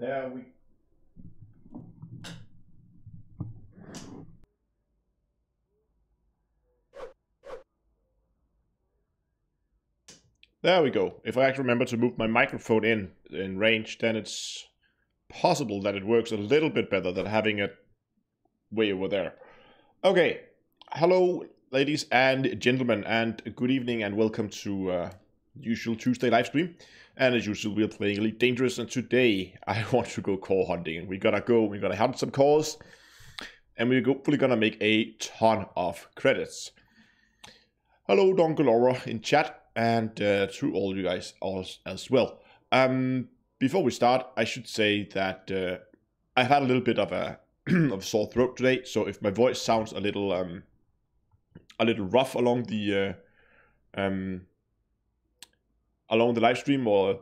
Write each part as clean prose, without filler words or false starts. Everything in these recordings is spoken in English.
There we There we go. If I actually remember to move my microphone in range, then it's possible that it works a little bit better than having it way over there. Okay. Hello, ladies and gentlemen, and good evening, and welcome to usual Tuesday live stream. And as usual, we are playing Elite Dangerous, and today I want to go core hunting. We're gonna hunt some cores, and we're hopefully gonna make a ton of credits. Hello, Don Galora in chat, and to all you guys as well. Before we start, I should say that I've had a little bit of a of sore throat today, so if my voice sounds a little rough along the live stream or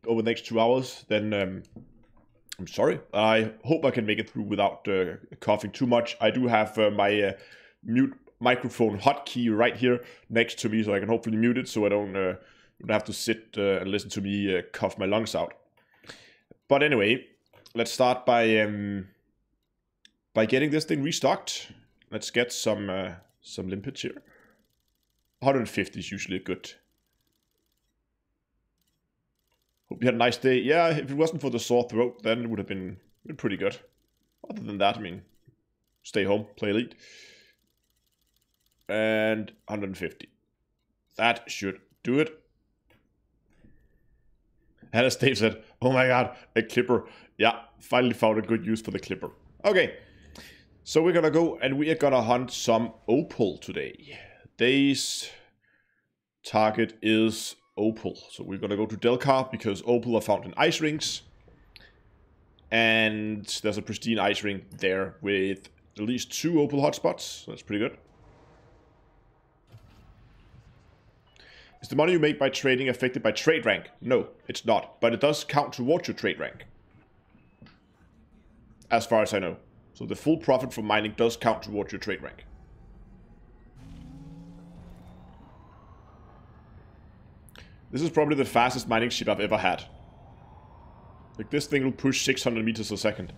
over the next 2 hours, then I'm sorry. I hope I can make it through without coughing too much. I do have my mute microphone hotkey right here next to me, so I can hopefully mute it, so I don't have to sit and listen to me cough my lungs out. But anyway, let's start by getting this thing restocked. Let's get some limpets here. 150 is usually good. Hope you had a nice day. Yeah, if it wasn't for the sore throat, then it would have been pretty good. Other than that, I mean, stay home, play Elite. And 150. That should do it. And as Dave said, oh my god, a clipper. Yeah, finally found a good use for the clipper. Okay, so we're gonna go and we are gonna hunt some opal today. Today's target is opal. So we're gonna go to Delcar because opal are found in ice rings. And there's a pristine ice ring there with at least 2 opal hotspots. So that's pretty good. Is the money you make by trading affected by trade rank? No, it's not. But it does count towards your trade rank. As far as I know. So the full profit from mining does count towards your trade rank. This is probably the fastest mining ship I've ever had. Like, this thing will push 600 meters a second.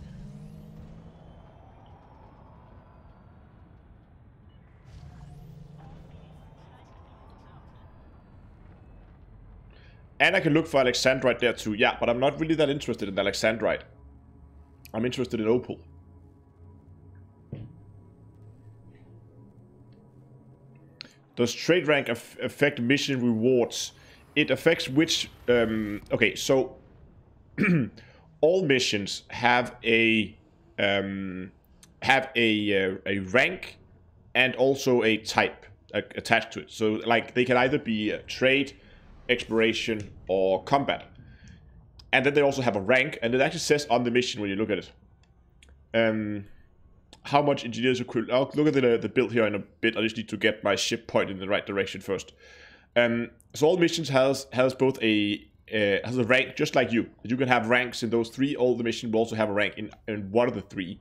And I can look for Alexandrite there too. Yeah, but I'm not really that interested in Alexandrite. I'm interested in opal. Does trade rank affect mission rewards? It affects which... okay, so... all missions have a rank and also a type attached to it. So, like, they can either be trade, exploration, or combat. And then they also have a rank, and it actually says on the mission when you look at it. How much engineers equivalent. I'll look at the build here in a bit. I just need to get my ship pointed in the right direction first. So all missions has both a rank, just like you. You can have ranks in those 3. All the missions will also have a rank in one of the 3.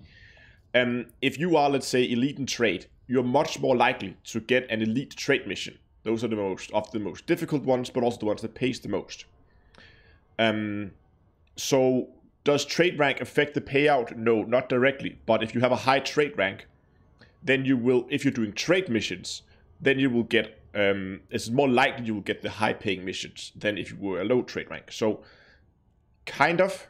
If you are, let's say, elite in trade, you're much more likely to get an elite trade mission. Those are the most difficult ones, but also the ones that pays the most. So does trade rank affect the payout? No, not directly. But if you have a high trade rank, then you will, if you're doing trade missions, then you will get, it's more likely you will get the high paying missions than if you were a low trade rank. So, kind of.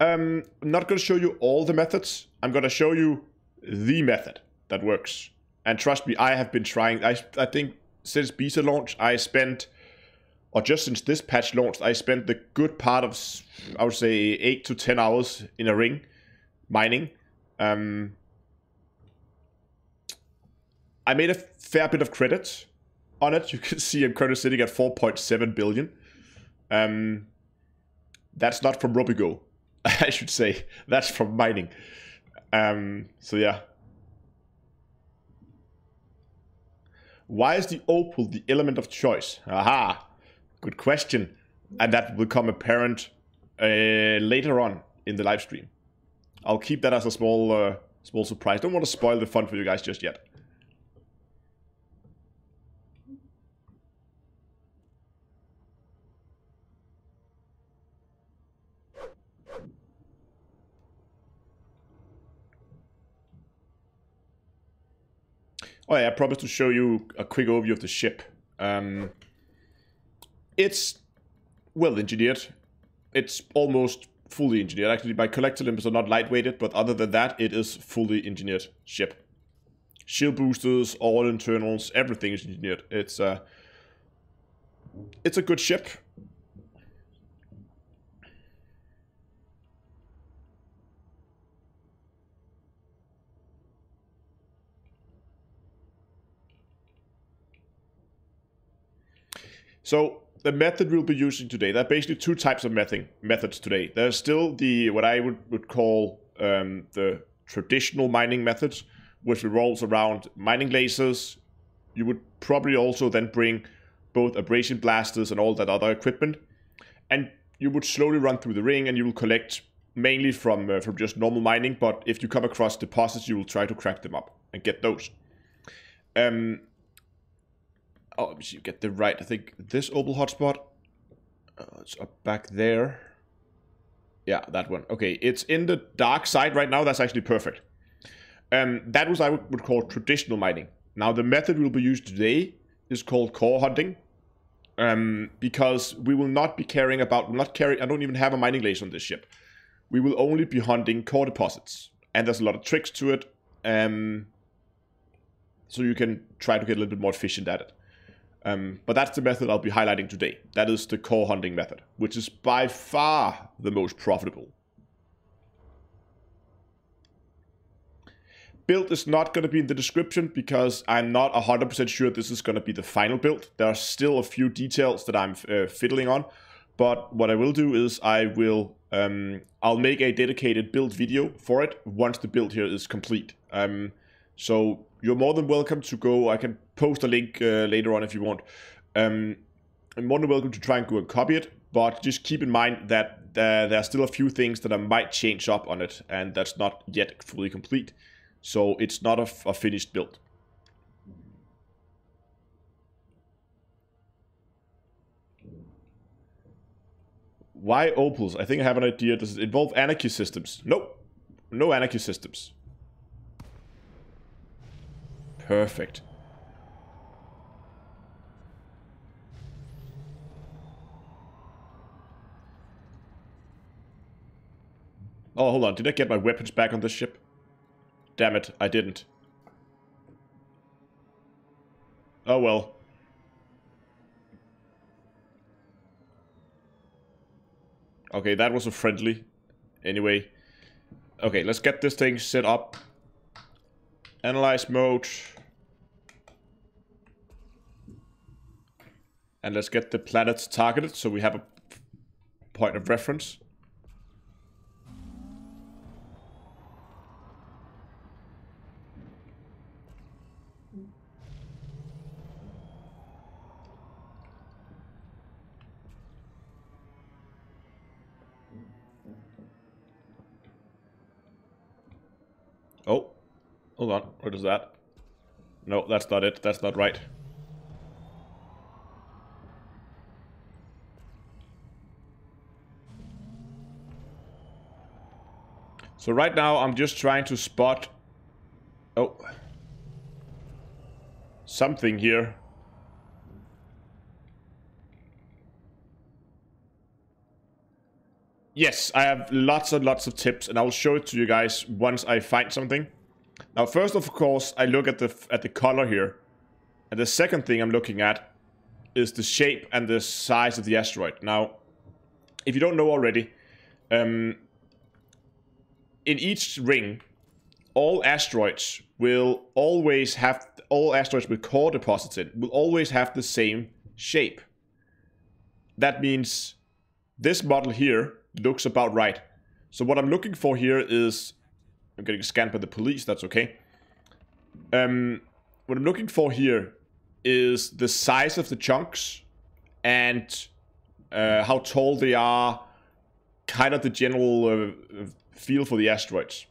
I'm not going to show you all the methods. I'm going to show you the method that works. And trust me, I have been trying. I think since beta launch, I spent, or just since this patch launched, I spent the good part of, I would say, 8 to 10 hours in a ring mining. I made a fair bit of credit on it. You can see I'm currently sitting at 4.7 billion. That's not from Robigo, I should say. That's from mining. So yeah. Why is the opal the element of choice? Aha! Good question. And that will become apparent later on in the live stream. I'll keep that as a small surprise. Don't want to spoil the fun for you guys just yet. Oh yeah, I promised to show you a quick overview of the ship. It's well engineered. It's almost fully engineered. Actually, my collector limbs are not lightweighted, but other than that, it is fully engineered ship. Shield boosters, all internals, everything is engineered. It's a good ship. So the method we'll be using today, there are basically two types of methods today. There's still the what I would call the traditional mining methods, which revolves around mining lasers. You would probably also then bring both abrasion blasters and all that other equipment, and you would slowly run through the ring, and you will collect mainly from just normal mining. But if you come across deposits, you will try to crack them up and get those. Oh, let me see, get the right. I think this opal hotspot. It's up back there. Yeah, that one. Okay, it's in the dark side right now. That's actually perfect. That was I would call traditional mining. Now the method we'll be using today is called core hunting. Because we will not be caring about. I don't even have a mining laser on this ship. We will only be hunting core deposits, and there's a lot of tricks to it. So you can try to get a little bit more efficient at it. But that's the method I'll be highlighting today. That is the core hunting method, which is by far the most profitable. Build is not going to be in the description because I'm not 100% sure this is going to be the final build. There are still a few details that I'm fiddling on. But what I will do is I'll make a dedicated build video for it once the build here is complete. So you're more than welcome to go. I can post a link later on if you want. I'm more than welcome to try and go and copy it, but just keep in mind that there are still a few things that I might change up on it, and that's not yet fully complete. So it's not a finished build. Why opals? I think I have an idea. Does it involve anarchy systems? Nope. No anarchy systems. Perfect. Oh, hold on. Did I get my weapons back on this ship? Damn it, I didn't. Oh well. Okay, that was a friendly. Anyway. Okay, let's get this thing set up. Analyze mode. And let's get the planets targeted so we have a point of reference. Oh, hold on. What is that? No, that's not it. That's not right. So right now I'm just trying to spot... Oh. Something here. Yes, I have lots and lots of tips, and I'll show it to you guys once I find something. Now, first of course, I look at the color here, and the second thing I'm looking at is the shape and the size of the asteroid. Now, if you don't know already, in each ring, all asteroids with core deposits in will always have the same shape. That means this model here looks about right. So what I'm looking for here is... I'm getting scanned by the police, that's okay. What I'm looking for here is the size of the chunks and how tall they are, kind of the general feel for the asteroids.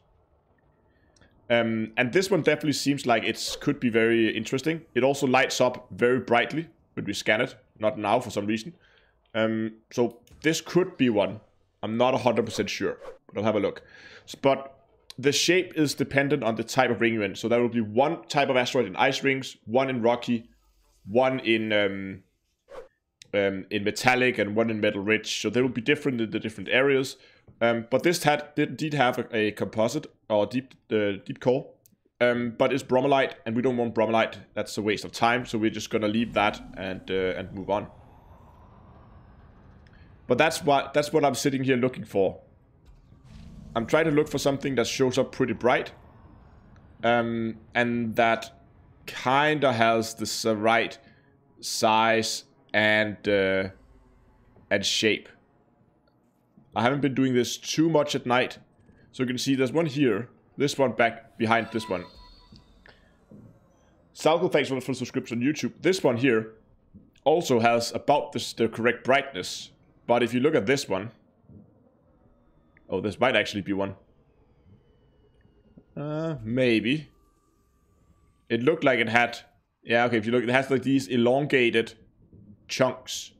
And this one definitely seems like it could be very interesting. It also lights up very brightly when we scan it. Not now for some reason. So this could be one. I'm not 100% sure, but I'll have a look. But the shape is dependent on the type of ring you're in. So there will be one type of asteroid in ice rings, one in rocky, one in metallic, and one in metal rich. So they will be different in the different areas. But this did have a composite or deep core. But it's bromellite, and we don't want bromellite. That's a waste of time. So we're just gonna leave that and move on. But that's what I'm sitting here looking for. I'm trying to look for something that shows up pretty bright. And that kinda has the right size and shape. I haven't been doing this too much at night. So you can see there's one here. This one back behind this one. Salco, thanks for the full subscription on YouTube. This one here also has about the correct brightness. But if you look at this one... Oh, this might actually be one. Maybe. It looked like it had... Yeah, okay, if you look, it has like these elongated chunks.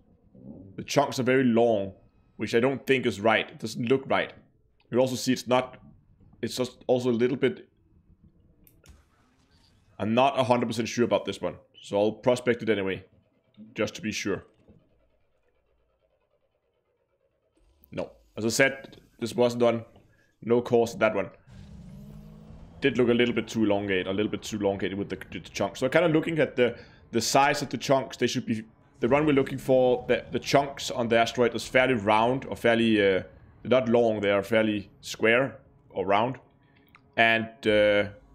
The chunks are very long, which I don't think is right. It doesn't look right. You also see it's not... It's just also a little bit... I'm not 100% sure about this one. So I'll prospect it anyway. Just to be sure. No. As I said, this wasn't on. No course in that one. Did look a little bit too elongated with the chunks. So kind of looking at the size of the chunks, they should be... The one we're looking for, the chunks on the asteroid is fairly round or fairly... they're not long, they are fairly square or round. And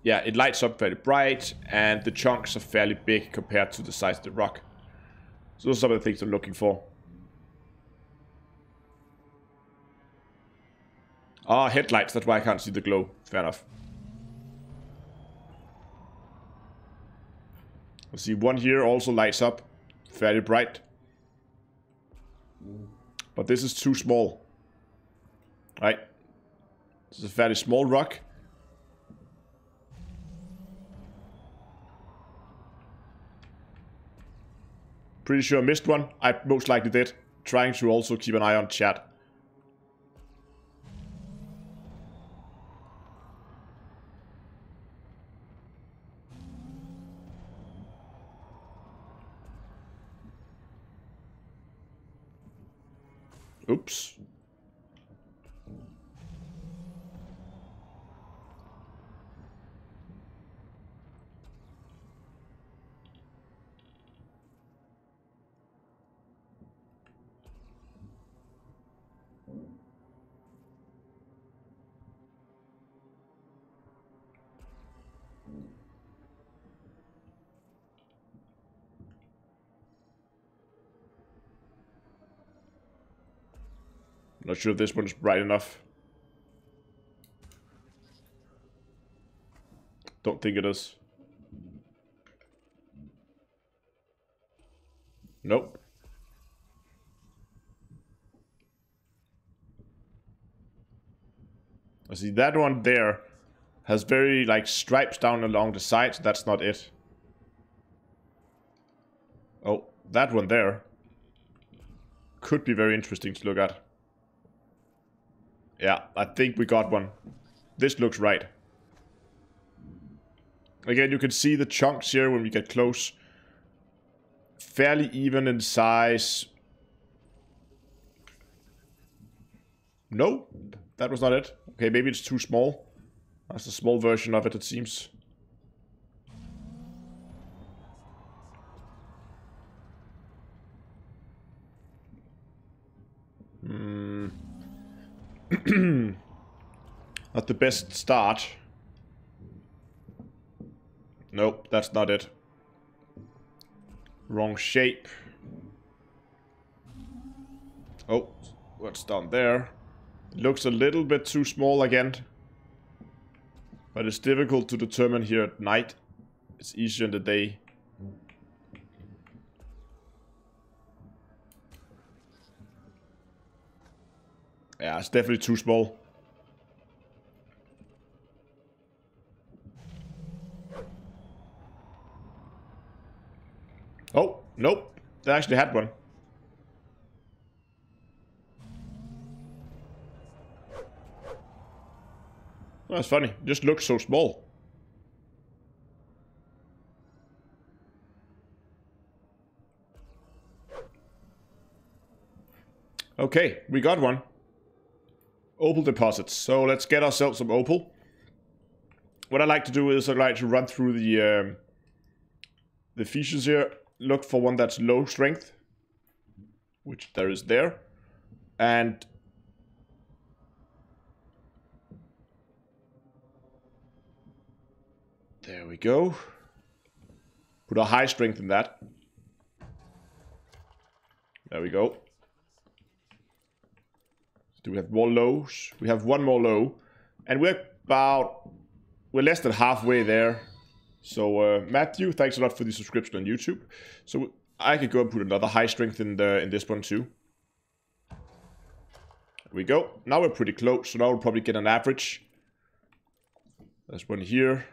yeah, it lights up very bright, and the chunks are fairly big compared to the size of the rock. So those are some of the things I'm looking for. Ah, headlights, that's why I can't see the glow. Fair enough. I see one here also lights up. Fairly bright. But this is too small. Right? This is a fairly small rock. Pretty sure I missed one. I most likely did. Trying to also keep an eye on chat. Oops. Not sure if this one is bright enough. Don't think it is. Nope. I see that one there has very like stripes down along the sides. That's not it. Oh, that one there could be very interesting to look at. Yeah, I think we got one. This looks right. Again, you can see the chunks here when we get close. Fairly even in size. No, that was not it. Okay, maybe it's too small. That's a small version of it, it seems. Not the best start. Nope, that's not it. Wrong shape. Oh, what's down there? It looks a little bit too small again. But it's difficult to determine here at night. It's easier in the day. Yeah, it's definitely too small. Oh, nope. They actually had one. That's funny. It just looks so small. Okay, we got one. Opal deposits. So let's get ourselves some opal. What I like to do is I like to run through the features here. Look for one that's low strength, which there is there. And there we go. Put a high strength in that. There we go. Do we have more lows? We have one more low. And we're less than halfway there. So Matthew, thanks a lot for the subscription on YouTube. So I could go and put another high strength in this one too. There we go. Now we're pretty close. So now we'll probably get an average. There's one here.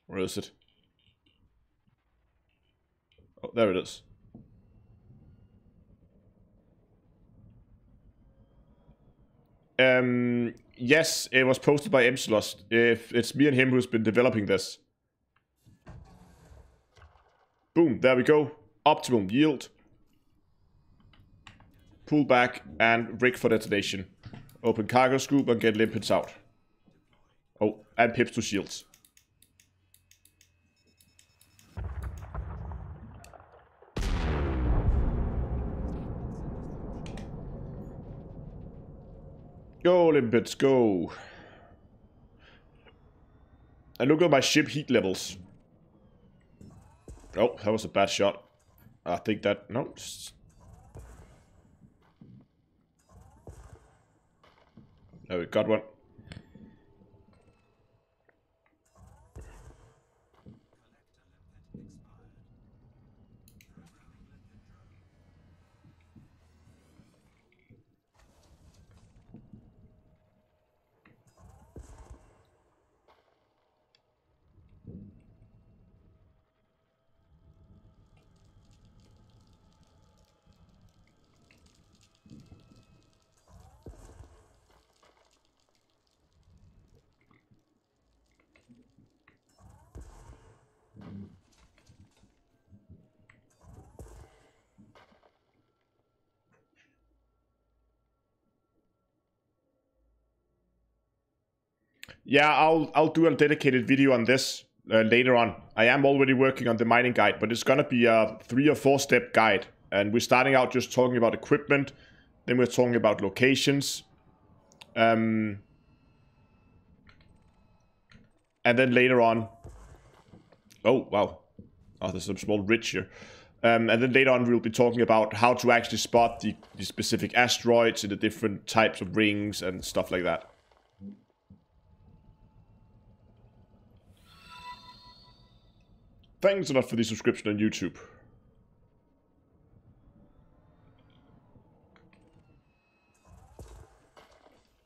Where is it? Oh, there it is. Yes, it was posted by Emslost. If it's me and him who's been developing this. Boom, there we go. Optimum yield. Pull back and rig for detonation. Open cargo scoop and get limpets out. Oh, and pips to shields. Go, limpets, go. And look at my ship heat levels. Oh, that was a bad shot. I think that... No. Oh, we got one. Yeah, I'll do a dedicated video on this later on. I am already working on the mining guide, but it's gonna be a 3 or 4 step guide. And we're starting out just talking about equipment. Then we're talking about locations. And then later on... Oh, wow. Oh, there's some small ridge here. And then later on we'll be talking about how to actually spot the specific asteroids in the different types of rings and stuff like that. Thanks a lot for the subscription on YouTube.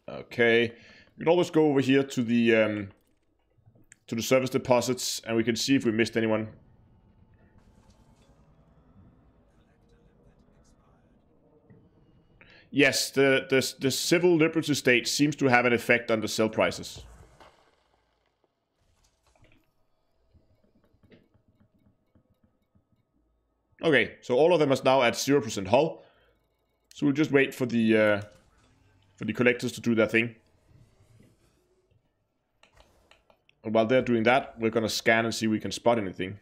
Okay, you can always go over here to the service deposits, and we can see if we missed anyone. Yes, the civil liberty state seems to have an effect on the sell prices. Okay, so all of them are now at 0% hull. So we'll just wait for the collectors to do their thing. And while they're doing that, we're gonna scan and see if we can spot anything.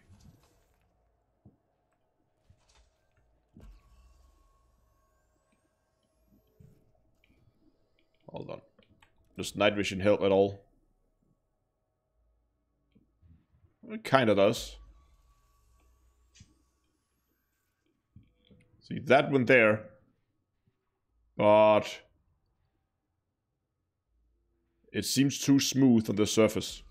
Hold on. Does night vision help at all? It kinda does. See that one there. But it seems too smooth on the surface.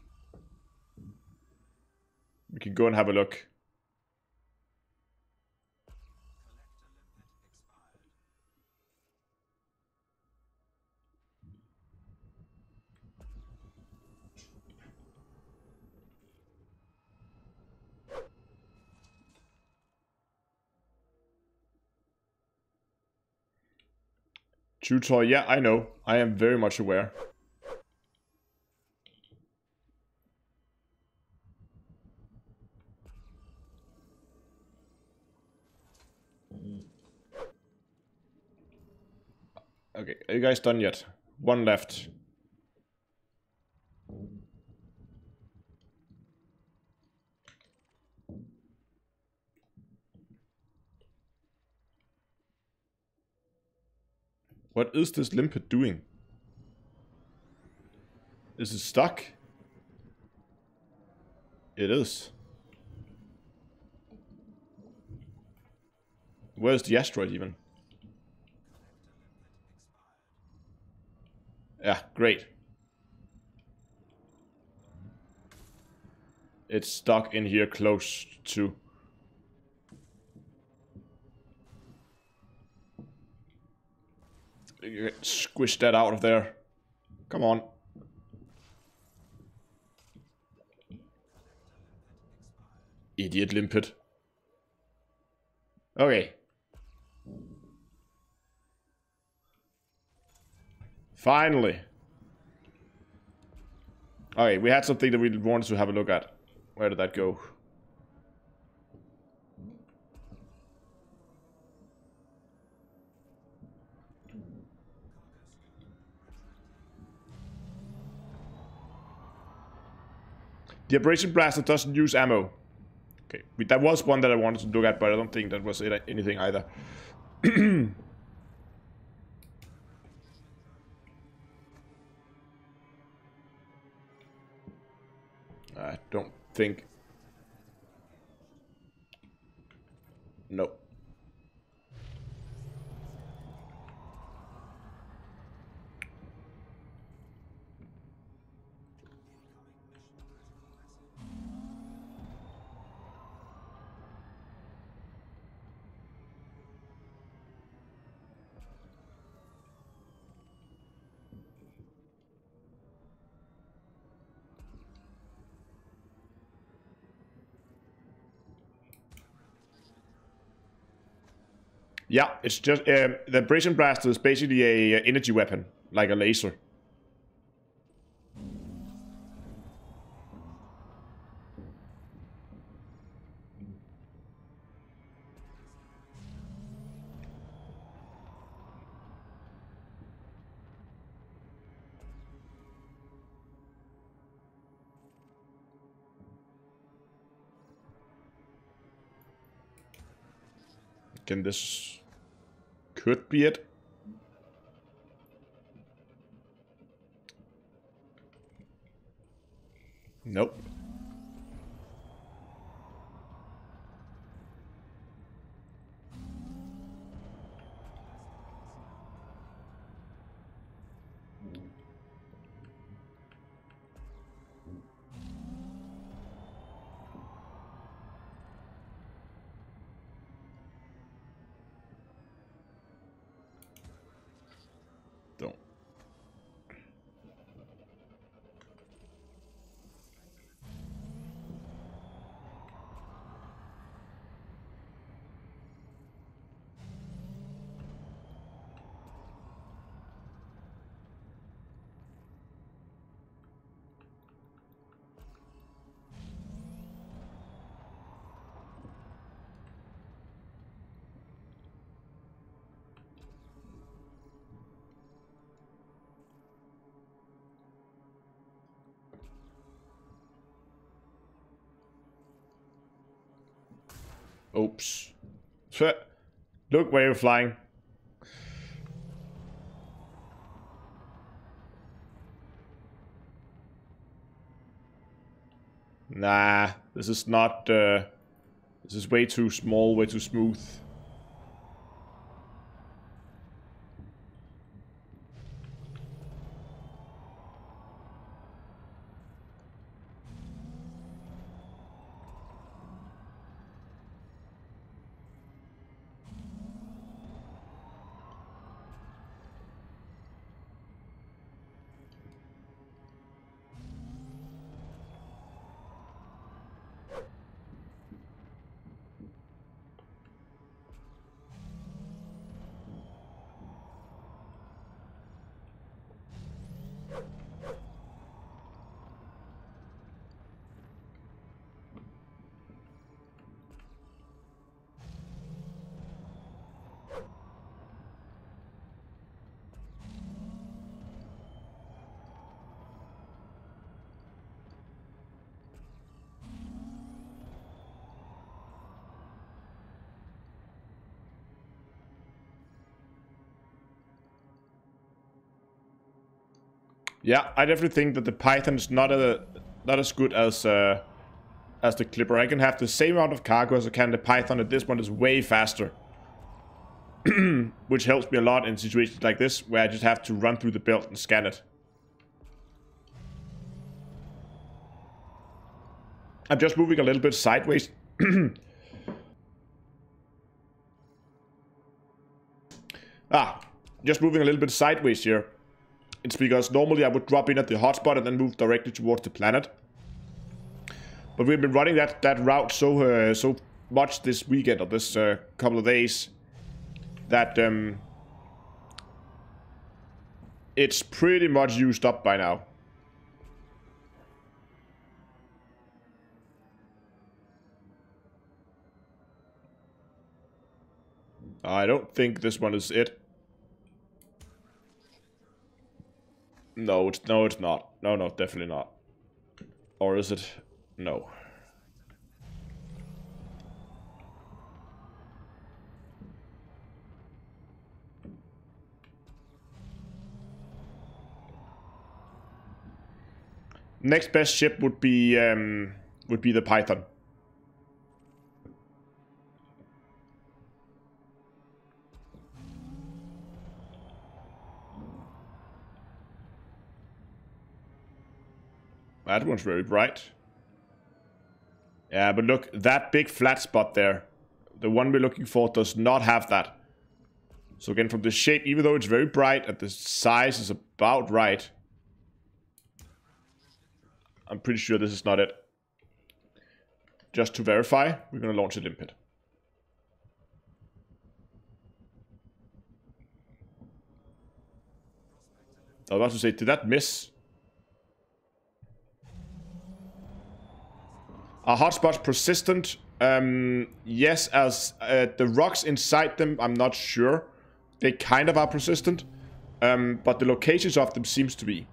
We can go and have a look. Tutor, yeah, I know. I am very much aware. Okay, are you guys done yet? One left. What is this limpet doing? Is it stuck? It is. Where's the asteroid even? Yeah, great. It's stuck in here close to... Squish that out of there. Come on. Idiot limpet. Okay. Finally. Okay, we had something that we wanted to have a look at. Where did that go? The abrasion blaster doesn't use ammo. Okay, that was one that I wanted to look at, but I don't think that was anything either. I don't think... No. Yeah, it's just... the abrasion blaster is basically a energy weapon, like a laser. Can this... Could be it. Nope. Don't. Oops. Look where you're flying. Nah, this is not... this is way too small, way too smooth. Yeah, I definitely think that the Python is not as good as the Clipper. I can have the same amount of cargo as I can the Python, and this one is way faster. Which helps me a lot in situations like this, where I just have to run through the belt and scan it. I'm just moving a little bit sideways. Just moving a little bit sideways here. It's because normally I would drop in at the hotspot and then move directly towards the planet. But we've been running that route so much this weekend, or this couple of days, that it's pretty much used up by now. I don't think this one is it. No, it's not. No, definitely not. Or is it? No. Next best ship would be the Python. That one's very bright. Yeah, but look, that big flat spot there, the one we're looking for, does not have that. So again, from the shape, even though it's very bright and the size is about right, I'm pretty sure this is not it. Just to verify, we're going to launch a limpet. I was about to say, did that miss? Are hotspots persistent? Yes, as the rocks inside them, I'm not sure. They kind of are persistent, but the locations of them seems to be.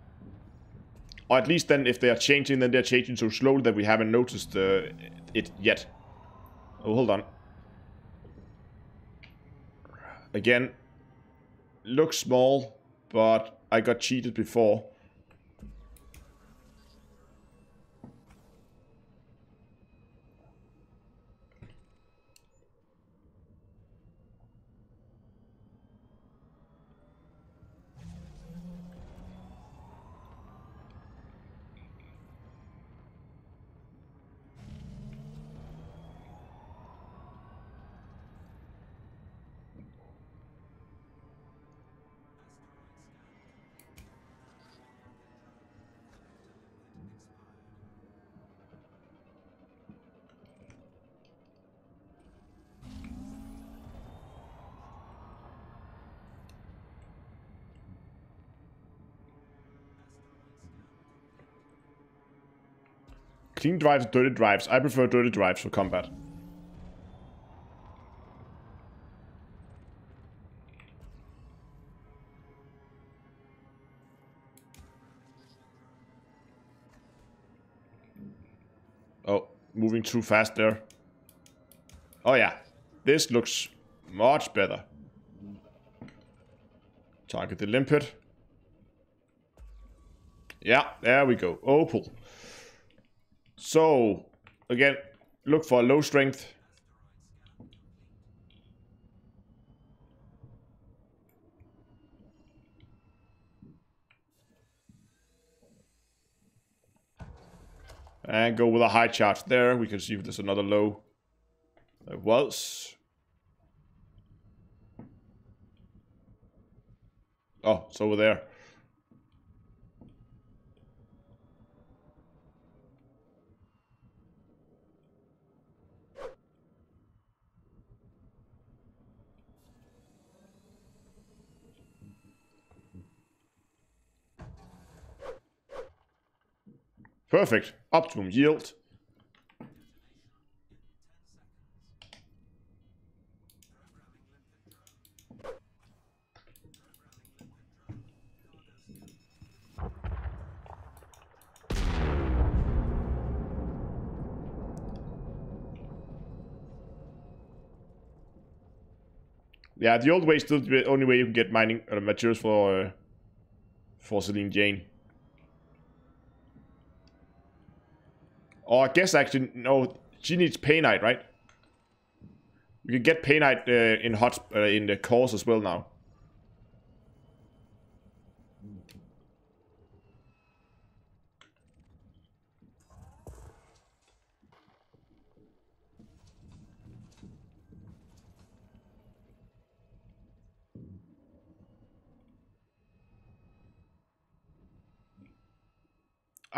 Or at least then, if they are changing, then they're changing so slowly that we haven't noticed it yet. Oh, hold on. Again, looks small, but I got cheated before. Clean drives, dirty drives. I prefer dirty drives for combat. Oh, moving too fast there. Oh yeah, this looks much better. Target the limpet. Yeah, there we go. Opal. So, again, look for low strength. And go with a high charge there. We can see if there's another low. There was. Oh, it's over there. Perfect. Optimum yield. Yeah, the old way is still the only way you can get mining materials for Celine Jane. Or I guess actually, no, she needs Payout, right? We can get Payout in the cores as well now.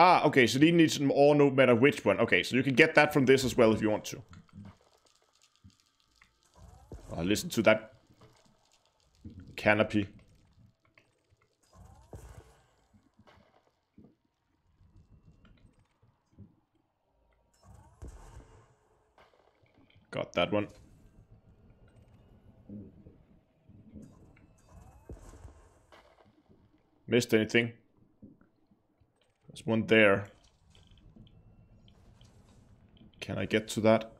Ah, okay, so he needs some ore no matter which one. Okay, so you can get that from this as well if you want to. Listen to that canopy. Got that one. Missed anything? There's one there. Can I get to that?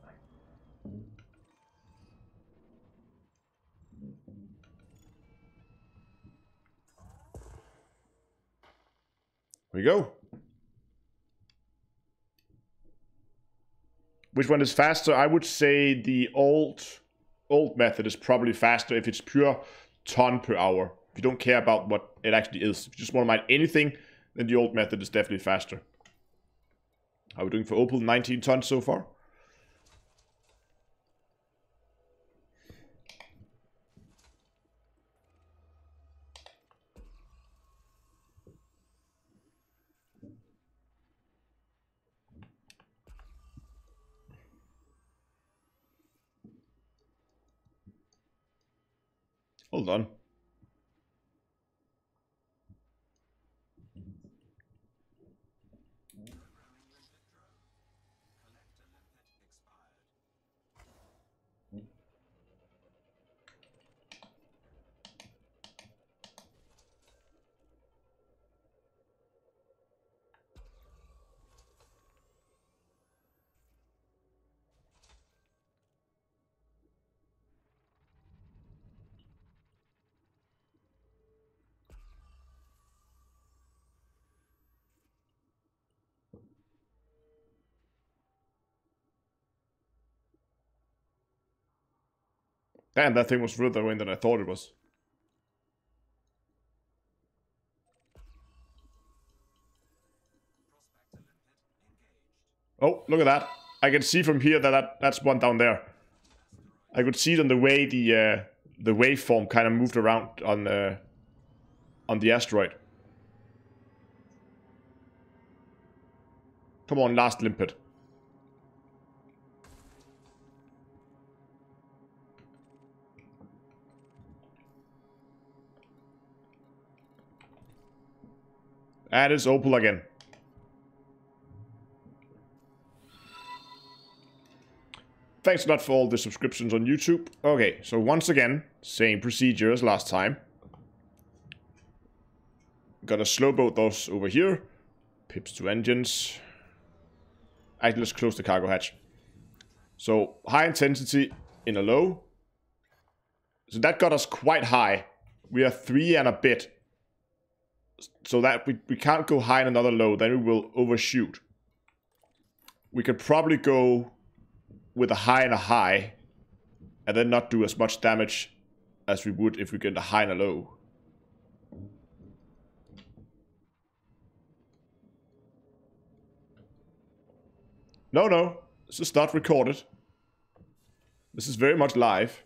Here we go. Which one is faster? I would say the old method is probably faster if it's pure ton per hour. If you don't care about what it actually is. If you just want to mine anything, then the old method is definitely faster. How are we doing for opal? 19 tons so far. Hold on. Damn, that thing was further away than I thought it was. Oh, look at that. I can see from here that that's one down there. I could see it on the way the waveform kind of moved around on the asteroid. Come on, last limpet. And it's opal again. Thanks a lot for all the subscriptions on YouTube. Okay, so once again, same procedure as last time. Gonna slow boat those over here. Pips to engines. Actually, let's close the cargo hatch. So, high intensity in a low. So that got us quite high. We are 3 and a bit. So that we can't go high in another low, then we will overshoot. We could probably go with a high and a high, and then not do as much damage as we would if we get a high and a low. No, this is not recorded. This is very much live.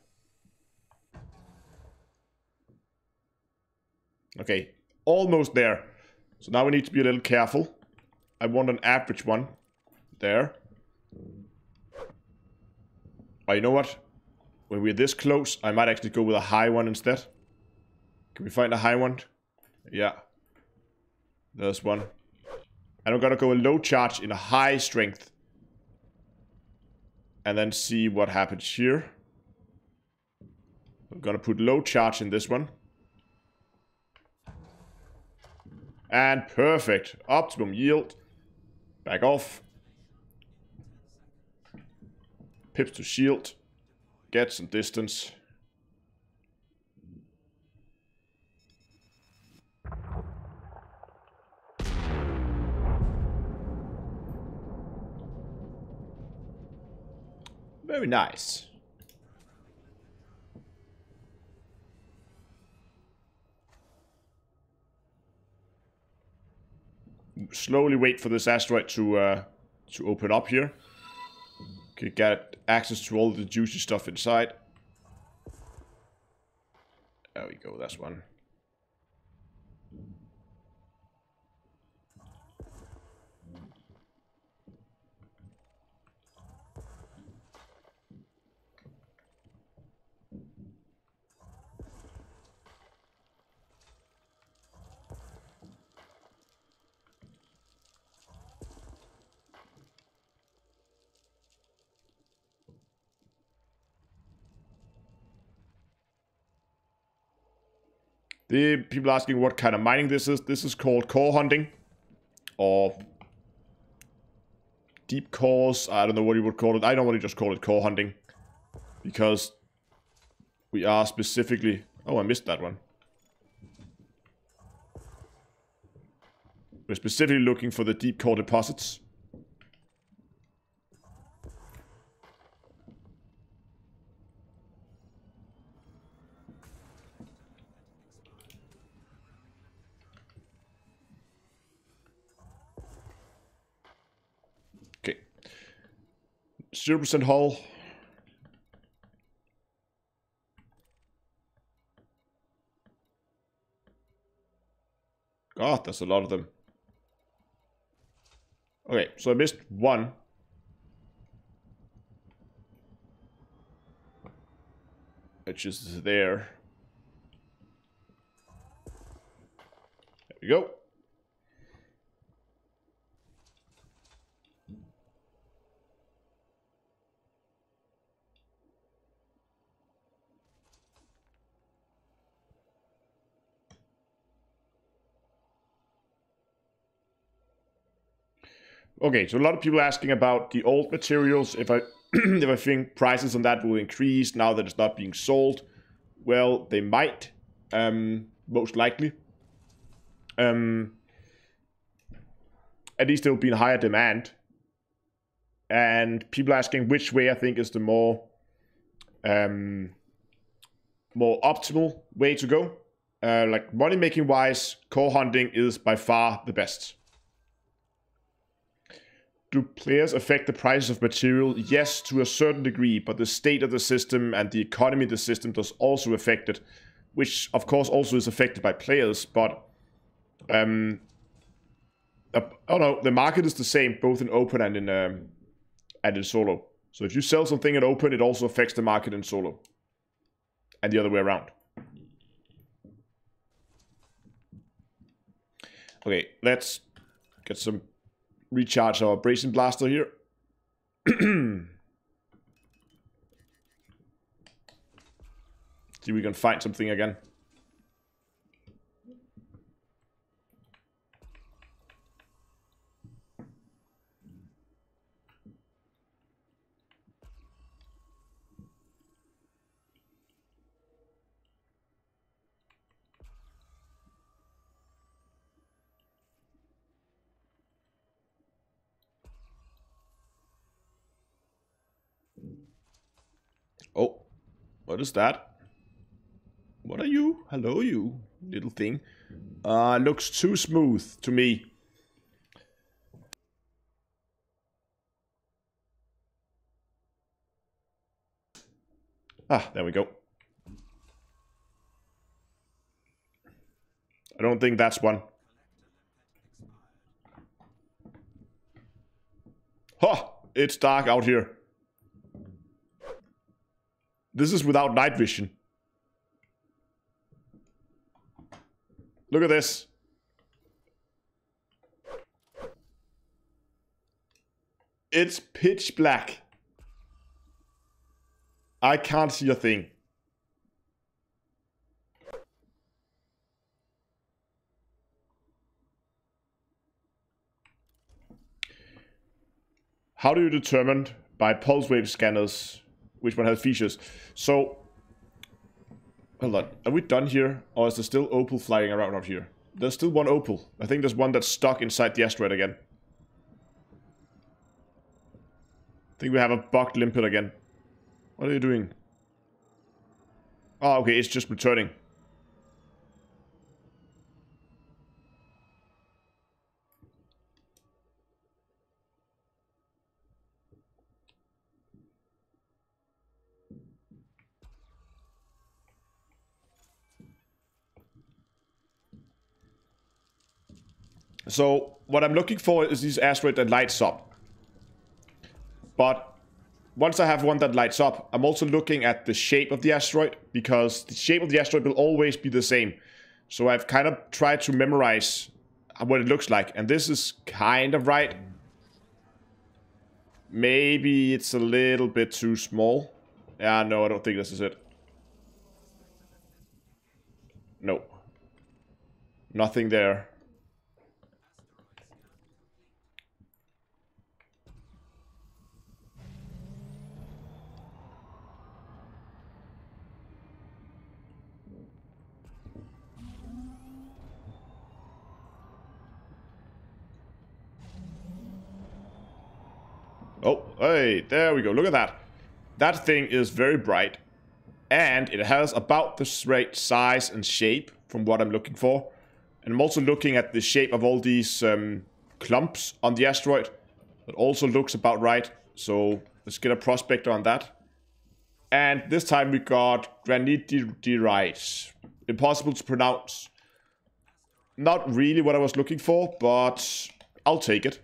Okay, almost there. So now we need to be a little careful. I want an average one. There. Oh, you know what? When we're this close, I might actually go with a high one instead. Can we find a high one? Yeah. There's one. And I'm gonna go a low charge in a high strength. And then see what happens here. I'm gonna put low charge in this one. And perfect. Optimum yield. Back off. Pips to shield. Get some distance. Very nice. Slowly wait for this asteroid to open up here. Okay, get access to all the juicy stuff inside. There we go, that's one. The people asking what kind of mining this is. This is called core hunting. Or deep cores. I don't know what you would call it. I normally just call it core hunting. Because we are specifically... Oh, I missed that one. We're specifically looking for the deep core deposits. Okay. 0% hull. God, there's a lot of them. Okay, so I missed one. Which is there. There we go. Okay, so a lot of people asking about the old materials, if I if I think prices on that will increase now that it's not being sold. Well, they might, most likely. At least there will be a higher demand. And people asking which way I think is the more optimal way to go. Like money making wise, core hunting is by far the best. Do players affect the prices of material? Yes, to a certain degree, but the state of the system and the economy of the system does also affect it, which of course also is affected by players, but oh no, the market is the same both in open and in solo. So if you sell something in open, it also affects the market in solo. And the other way around. Okay, let's get some recharge our abrasion blaster here. See if we can find something again. Oh, what is that? What are you? Hello, you little thing. Looks too smooth to me. Ah, there we go. I don't think that's one. Ha! It's dark out here. This is without night vision. Look at this. It's pitch black. I can't see a thing. How do you determine by pulse wave scanners which one has features? So, hold on. Are we done here? Or is there still opal flying around out here? There's still one opal. I think there's one that's stuck inside the asteroid again. I think we have a bugged limpet again. What are you doing? Oh, okay, it's just returning. So, what I'm looking for is this asteroid that lights up. But once I have one that lights up, I'm also looking at the shape of the asteroid, because the shape of the asteroid will always be the same. So I've kind of tried to memorize what it looks like, and this is kind of right. Maybe it's a little bit too small. Yeah, no, I don't think this is it. No. Nothing there. Oh, hey, there we go. Look at that. That thing is very bright. And it has about the right size and shape from what I'm looking for. And I'm also looking at the shape of all these clumps on the asteroid. That also looks about right. So let's get a prospector on that. And this time we got granitite. Impossible to pronounce. Not really what I was looking for, but I'll take it.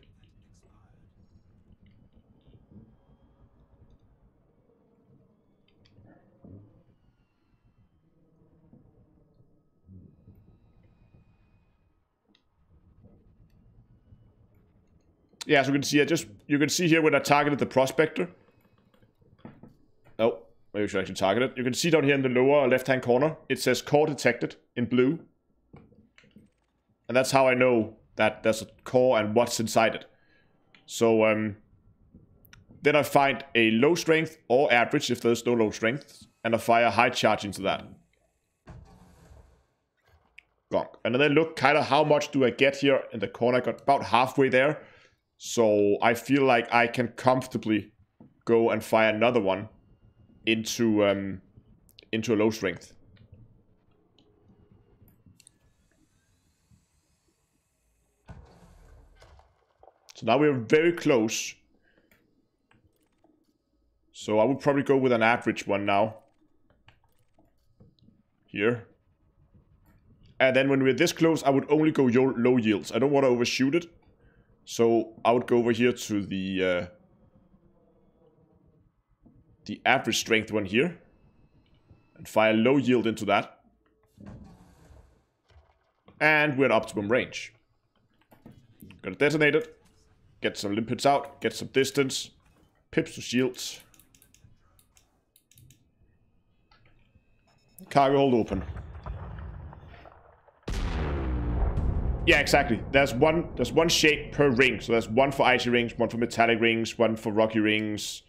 Yeah, so you can see here when I targeted the prospector. Oh, maybe we should actually target it. You can see down here in the lower left-hand corner, it says core detected in blue. And that's how I know that there's a core and what's inside it. So, then I find a low strength or average if there's no low strength, and I fire high charge into that. Gonk. And then I look kind of how much do I get here in the corner. I got about halfway there. So I feel like I can comfortably go and fire another one into a low strength. So now we're very close. So I would probably go with an average one now. Here. And then when we're this close, I would only go low yields. I don't want to overshoot it. So I would go over here to the average strength one here. And fire low yield into that. And we're at optimum range. Gonna detonate it. Get some limpets out. Get some distance. Pips to shields. Cargo hold open. Yeah, exactly. There's one shape per ring. So there's one for icy rings, one for metallic rings, one for rocky rings.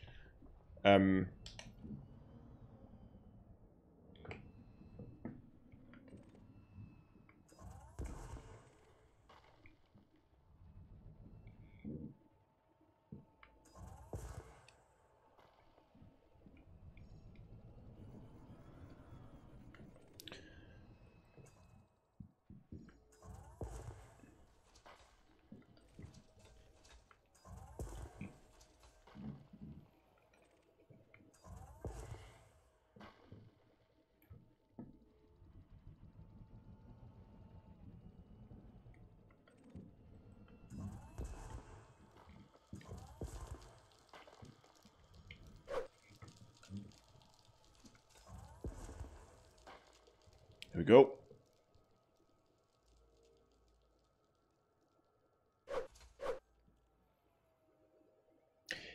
Here we go.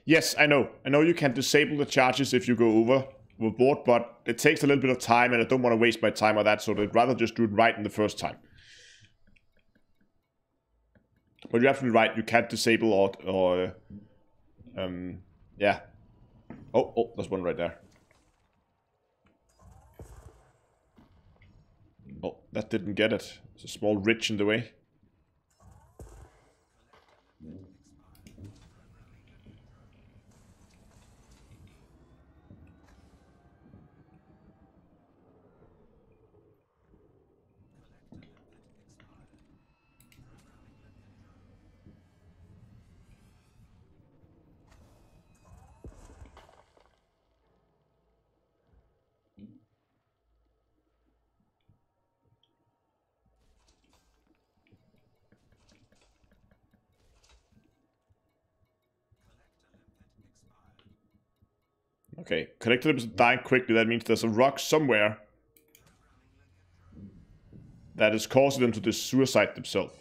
Yes, I know. I know you can disable the charges if you go overboard, but it takes a little bit of time, and I don't want to waste my time on that, so I'd rather just do it right in the first time. But you're absolutely right. You can't disable or yeah. Oh, there's one right there. Oh, that didn't get it. There's a small ridge in the way. Okay, collectibles are dying quickly. That means there's a rock somewhere that is causing them to just suicide themselves.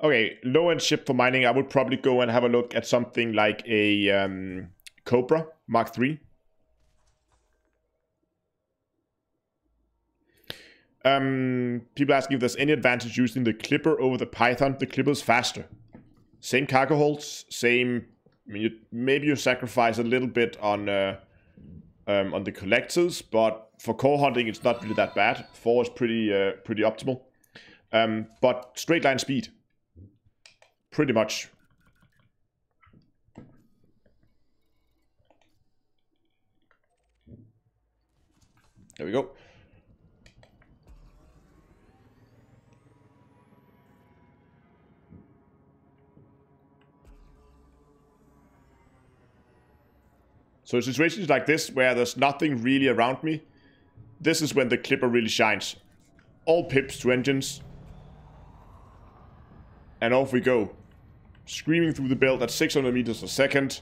Okay, low-end ship for mining. I would probably go and have a look at something like a Cobra Mark III. People asking if there's any advantage using the Clipper over the Python. The Clipper is faster. Same cargo holds, same. I mean, maybe you sacrifice a little bit on the collectors, but for core hunting, it's not really that bad. 4 is pretty optimal. But straight line speed, pretty much. There we go. So situations like this, where there's nothing really around me, this is when the Clipper really shines. All pips to engines. And off we go. Screaming through the belt at 600 meters a second.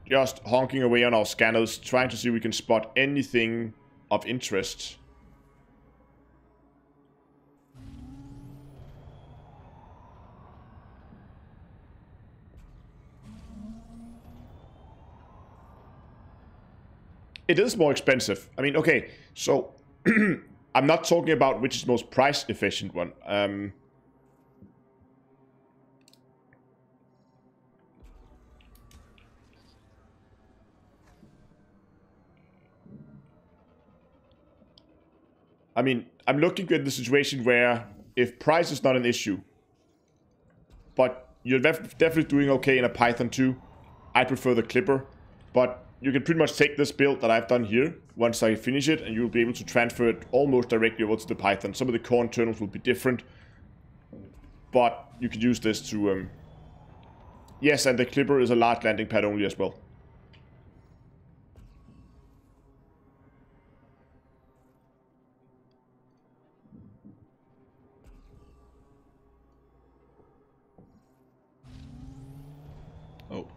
Just honking away on our scanners, trying to see if we can spot anything of interest. It is more expensive. I mean, okay, so I'm not talking about which is the most price efficient one. I mean, I'm looking at the situation where if price is not an issue, but you're definitely doing okay in a Python 2, I prefer the Clipper, but you can pretty much take this build that I've done here once I finish it, and you'll be able to transfer it almost directly over to the Python. Some of the core internals will be different, but you could use this to... Yes, and the Clipper is a large landing pad only as well. Oh.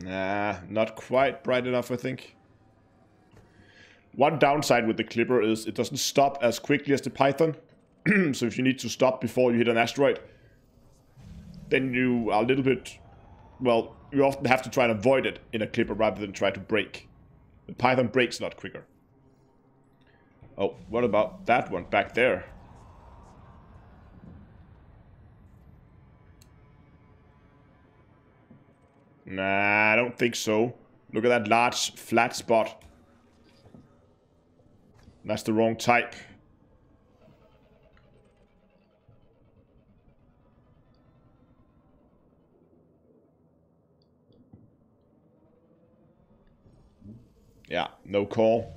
Nah, not quite bright enough, I think. One downside with the Clipper is it doesn't stop as quickly as the Python. So if you need to stop before you hit an asteroid, then you are a little bit... Well, you often have to try and avoid it in a Clipper rather than try to brake. The Python brakes a lot quicker. Oh, what about that one back there? Nah, I don't think so. Look at that large flat spot. That's the wrong type. Yeah, no call.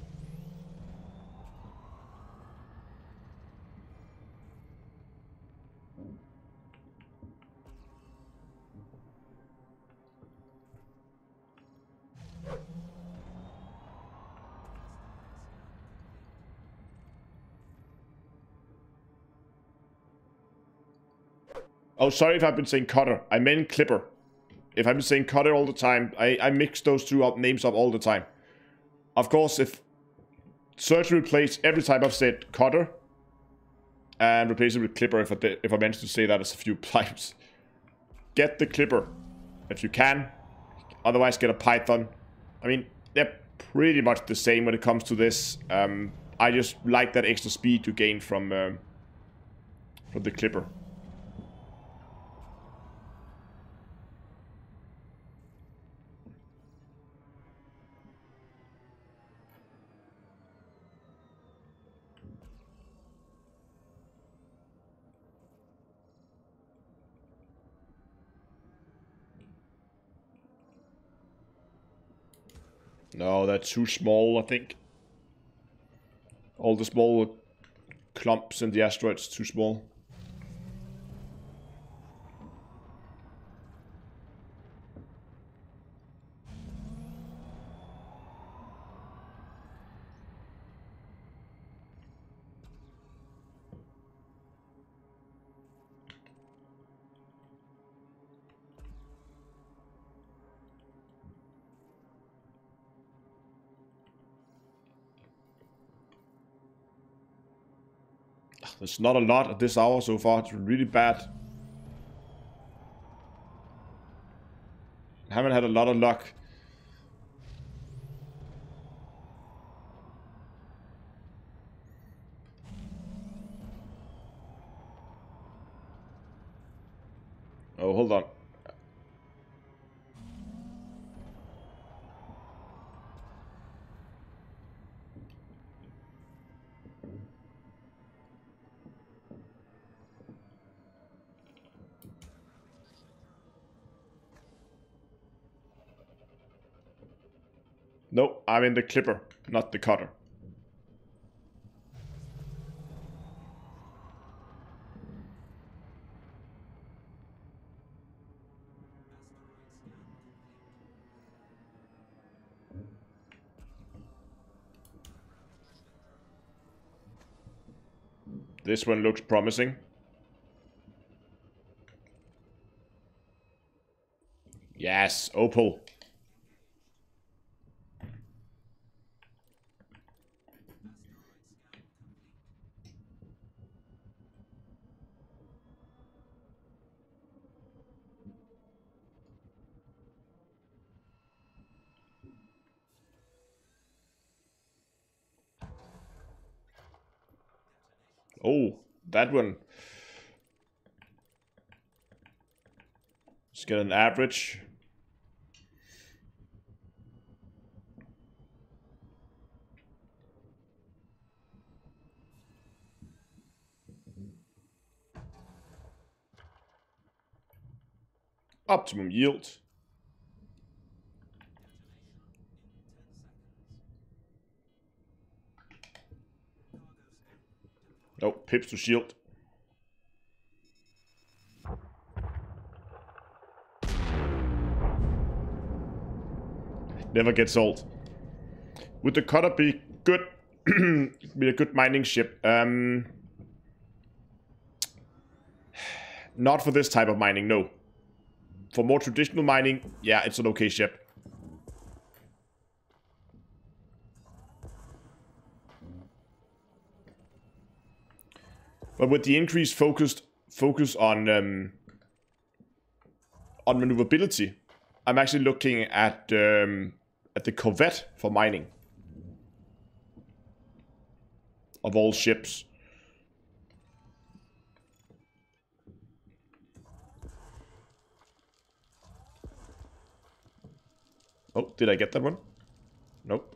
Oh, sorry if I've been saying cutter. I meant Clipper. If I've been saying cutter all the time, I mix those two names up all the time. Of course, if search replace every time I've said cutter and replace it with Clipper if I managed to say that as a few times. Get the Clipper if you can. Otherwise, get a Python. I mean, they're pretty much the same when it comes to this. I just like that extra speed you gain from the Clipper. No, that's too small, I think. All the small clumps in the asteroids too small. There's not a lot at this hour so far. It's really bad. Haven't had a lot of luck. Oh, hold on. No, I'm in the clipper, not the cutter. This one looks promising. Yes, opal. Oh, that one. Let's get an average. Optimum yield. Nope, pips to shield. Never gets old. Would the cutter be good? Be a good mining ship? Not for this type of mining, no. For more traditional mining, yeah, it's an okay ship. But with the increased focus on maneuverability, I'm actually looking at the Corvette for mining of all ships. Oh, did I get that one? Nope.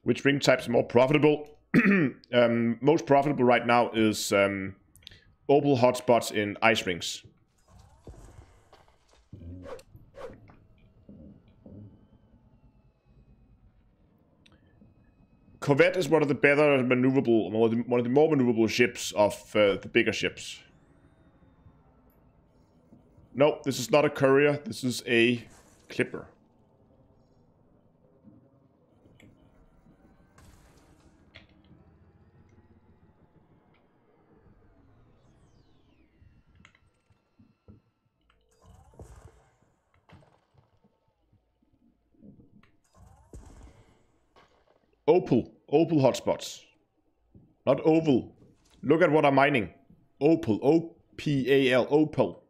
Which ring type is more profitable? Most profitable right now is opal hotspots in ice rings. Corvette is one of the better maneuverable, one of the more maneuverable ships of the bigger ships. No, this is not a courier. This is a clipper. Opal hotspots. Not oval. Look at what I'm mining. Opal, O-P-A-L, opal.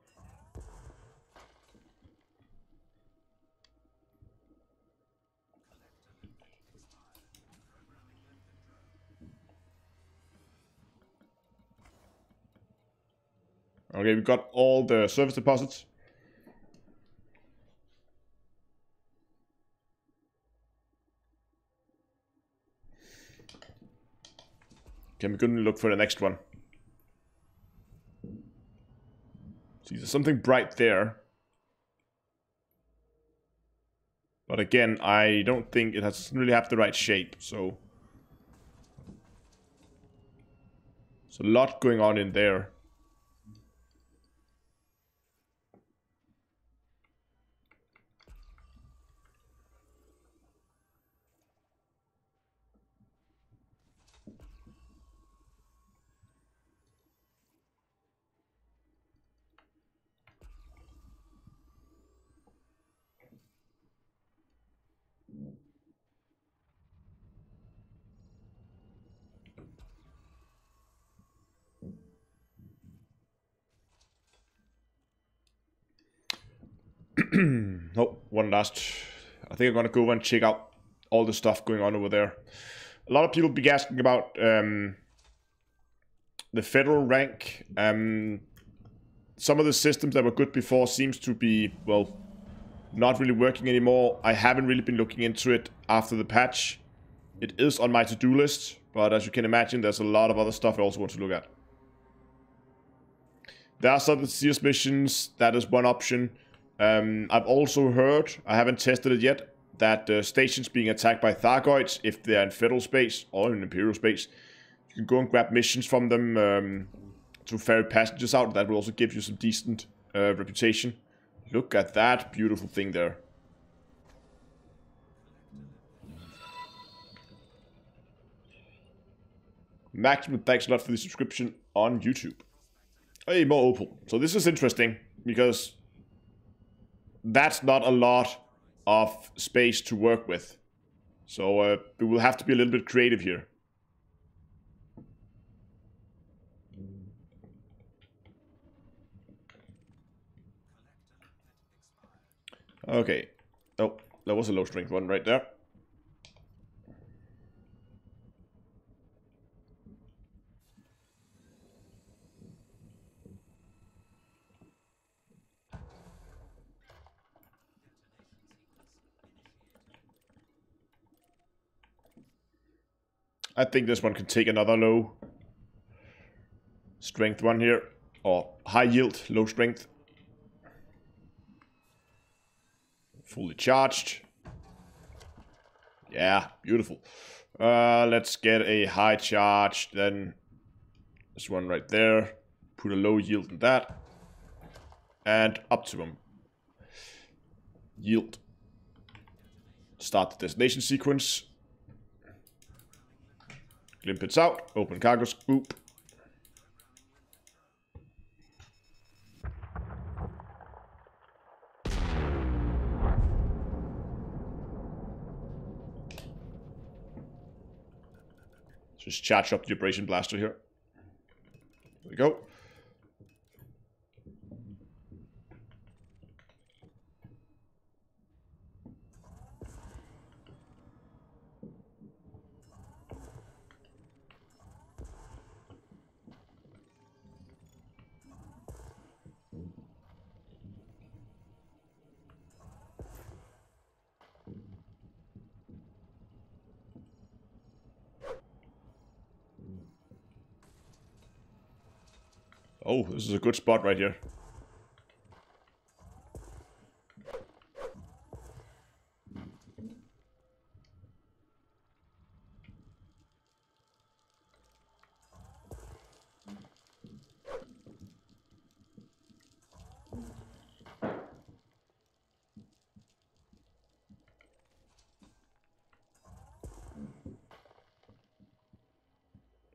Okay, we've got all the surface deposits. Okay, we're going to look for the next one. See, there's something bright there. But again, I don't think it doesn't really have the right shape, so... There's a lot going on in there. Oh, one last. I think I'm gonna go over and check out all the stuff going on over there. A lot of people be asking about the federal rank. Some of the systems that were good before seems to be, well, not really working anymore. I haven't really been looking into it after the patch. It is on my to-do list, but as you can imagine, there's a lot of other stuff I also want to look at. There are some Sears missions. That is one option. I've also heard, I haven't tested it yet, that stations being attacked by Thargoids, if they're in federal space or in Imperial space, you can go and grab missions from them to ferry passengers out. That will also give you some decent reputation. Look at that beautiful thing there. Maximum thanks a lot for the subscription on YouTube. Hey, more opal. So this is interesting, because that's not a lot of space to work with. So we will have to be a little bit creative here. Okay. Oh, that was a low strength one right there. I think this one can take another low strength one here. Or high yield, low strength. Fully charged. Yeah, beautiful. Let's get a high charge, then this one right there. Put a low yield in that. And optimum yield. Start the destination sequence. Limpets out. Open cargo scoop. Just charge up the abrasion blaster here. There we go. Oh, this is a good spot right here.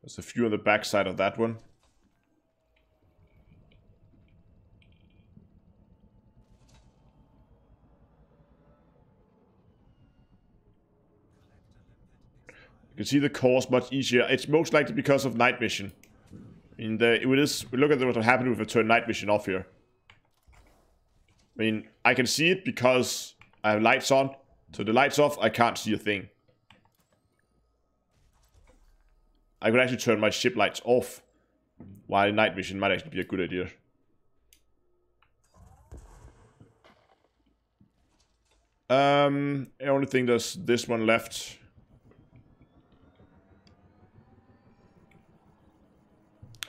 There's a few on the backside of that one. You can see the course much easier. It's most likely because of night vision. I mean, we look at what happened if I turn night vision off here. I mean, I can see it because I have lights on. So the lights off, I can't see a thing. I could actually turn my ship lights off, while night vision might actually be a good idea. I only think there's this one left.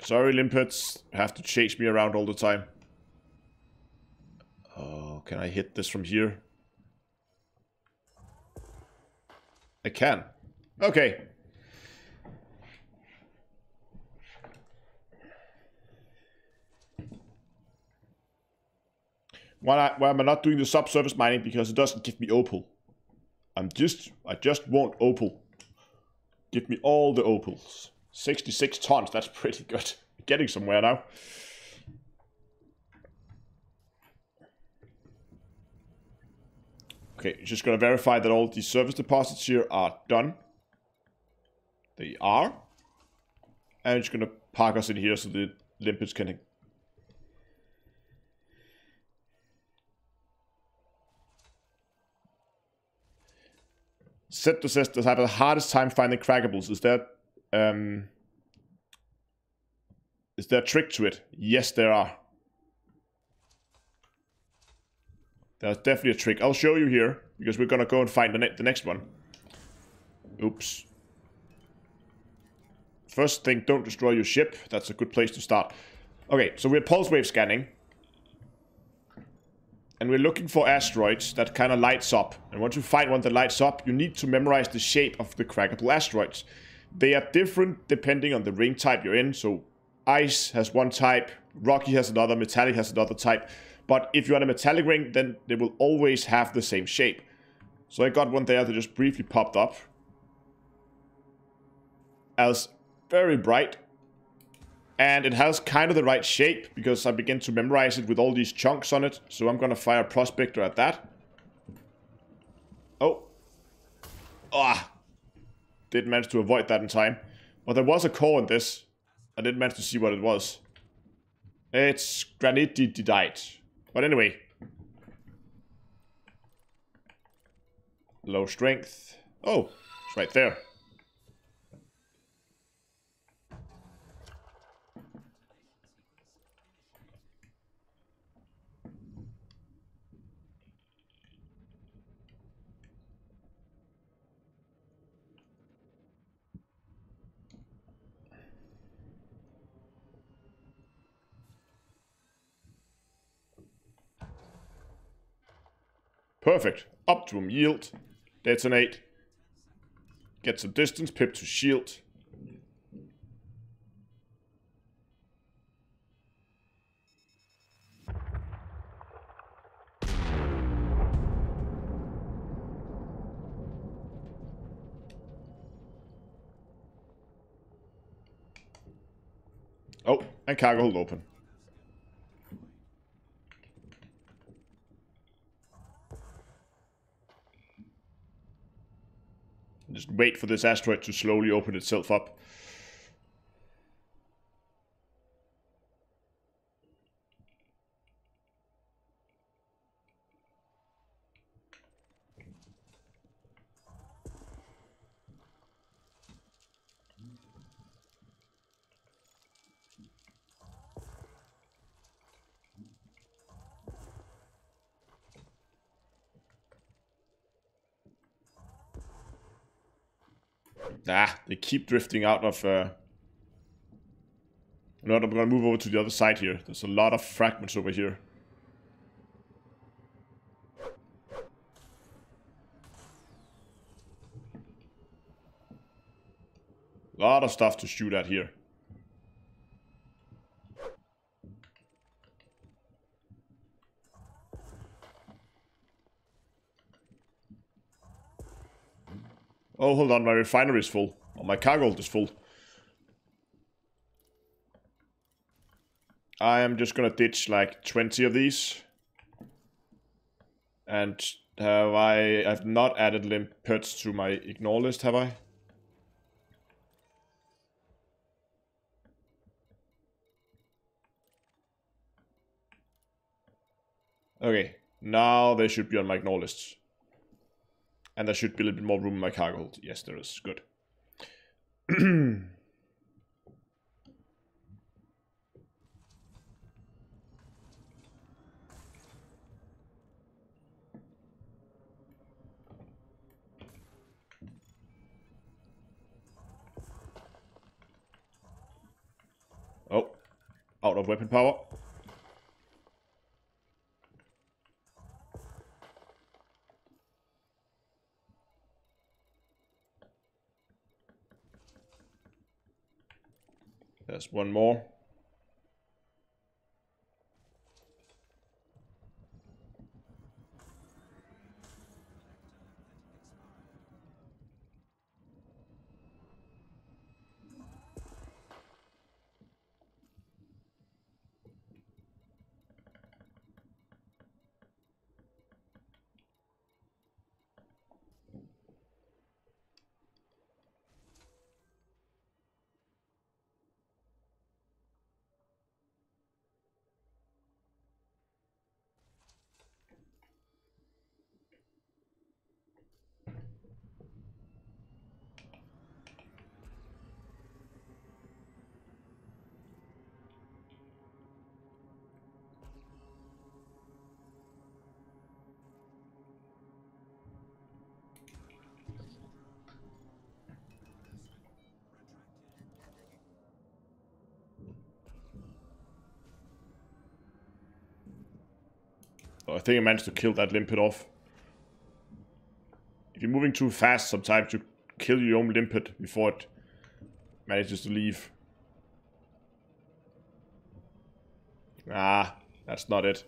Sorry, limpets. Have to chase me around all the time. Oh, can I hit this from here? I can. Okay. Why am I not doing the subsurface mining? Because it doesn't give me opal. I just want opal. Give me all the opals. 66 tons, that's pretty good. Getting somewhere now. Okay, just gonna verify that all these service deposits here are done. They are. And it's gonna park us in here so the limpets can... Seto says they have the hardest time finding crackables. Is there a trick to it? Yes, there are. There's definitely a trick. I'll show you here, because we're gonna go and find the next one. Oops. First thing, don't destroy your ship. That's a good place to start. Okay, so we're pulse wave scanning. And we're looking for asteroids that kind of lights up. And once you find one that lights up, you need to memorize the shape of the crackable asteroids. They are different depending on the ring type you're in. So ice has one type, rocky has another, metallic has another type. But if you're on a metallic ring, then they will always have the same shape. So I got one there that just briefly popped up as very bright. And it has kind of the right shape, because I begin to memorize it with all these chunks on it. So I'm going to fire a prospector at that. Oh. Ah. Didn't manage to avoid that in time. But there was a core in this. I didn't manage to see what it was. It's granitidite. But anyway. Low strength. Oh, it's right there. Perfect. Optimum yield. Detonate. Get some distance. Pip to shield. Oh, and cargo hold open. Just wait for this asteroid to slowly open itself up. Ah, they keep drifting out of... No, I'm gonna move over to the other side here. There's a lot of fragments over here. A lot of stuff to shoot at here. Oh, hold on, my refinery is full. Oh, my cargo hold is full. I am just gonna ditch like 20 of these. And I've not added limpets to my ignore list, have I? Okay, now they should be on my ignore lists. And there should be a little bit more room in my cargo hold. Yes, there is. Good. Oh, out of weapon power. There's one more. Oh, I think I managed to kill that limpet off. If you're moving too fast, sometimes you kill your own limpet before it manages to leave. Ah, that's not it.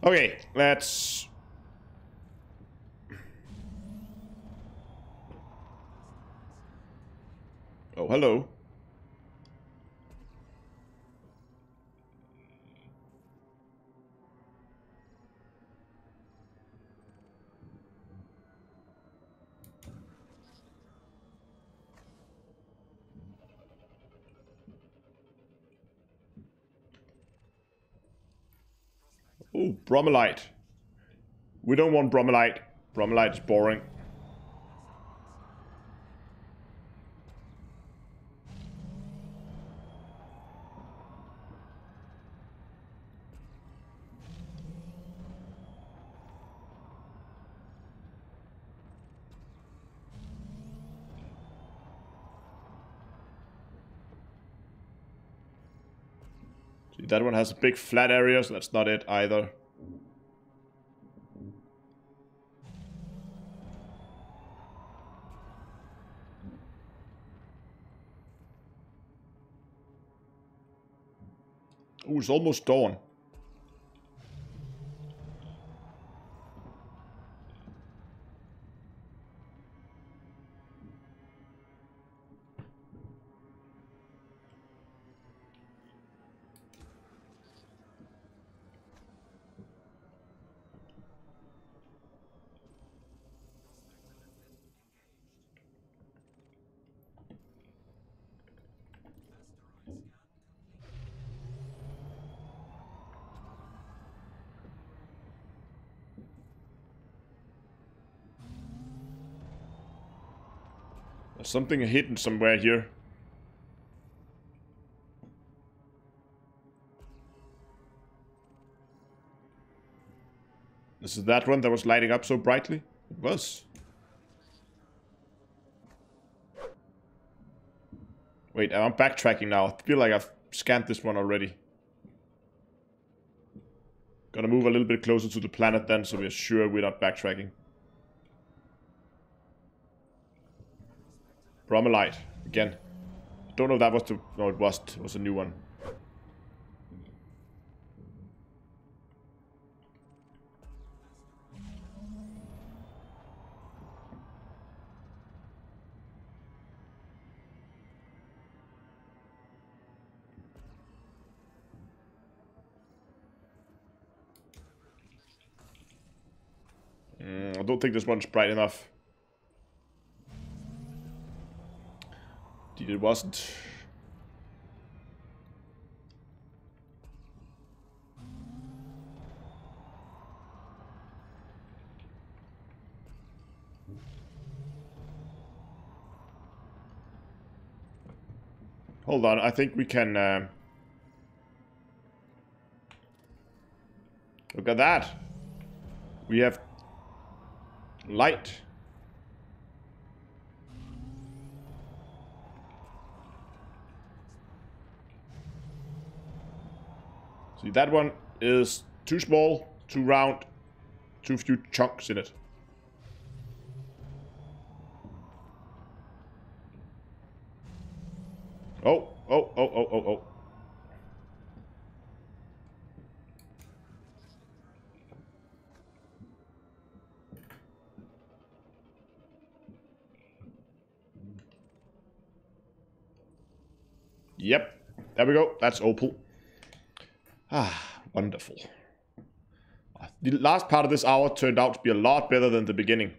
Okay, let's... Oh, hello. Oh, bromelite. We don't want bromelite. Bromelite is boring. See, that one has a big flat area, so that's not it either. Oh, it's almost dawn. There's something hidden somewhere here. This is that one that was lighting up so brightly? It was. Wait, I'm backtracking now. I feel like I've scanned this one already. Gonna move a little bit closer to the planet then, so we're sure we're not backtracking. Bromelite, again. Don't know if that was the... No, it was a new one. I don't think this one's bright enough. It wasn't. Hold on, I think we can... Look at that. We have light. See, that one is too small, too round, too few chunks in it. Oh. Yep, there we go. That's opal. Ah, wonderful. The last part of this hour turned out to be a lot better than the beginning.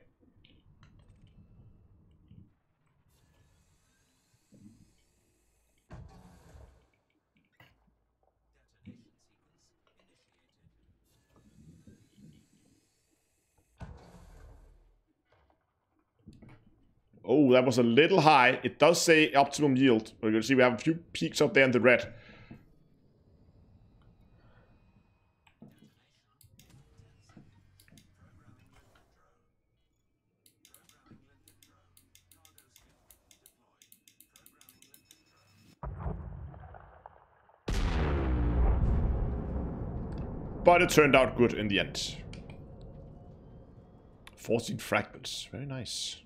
Oh, that was a little high. It does say optimum yield. You can see we have a few peaks up there in the red. But it turned out good in the end. 14 fragments. Very nice.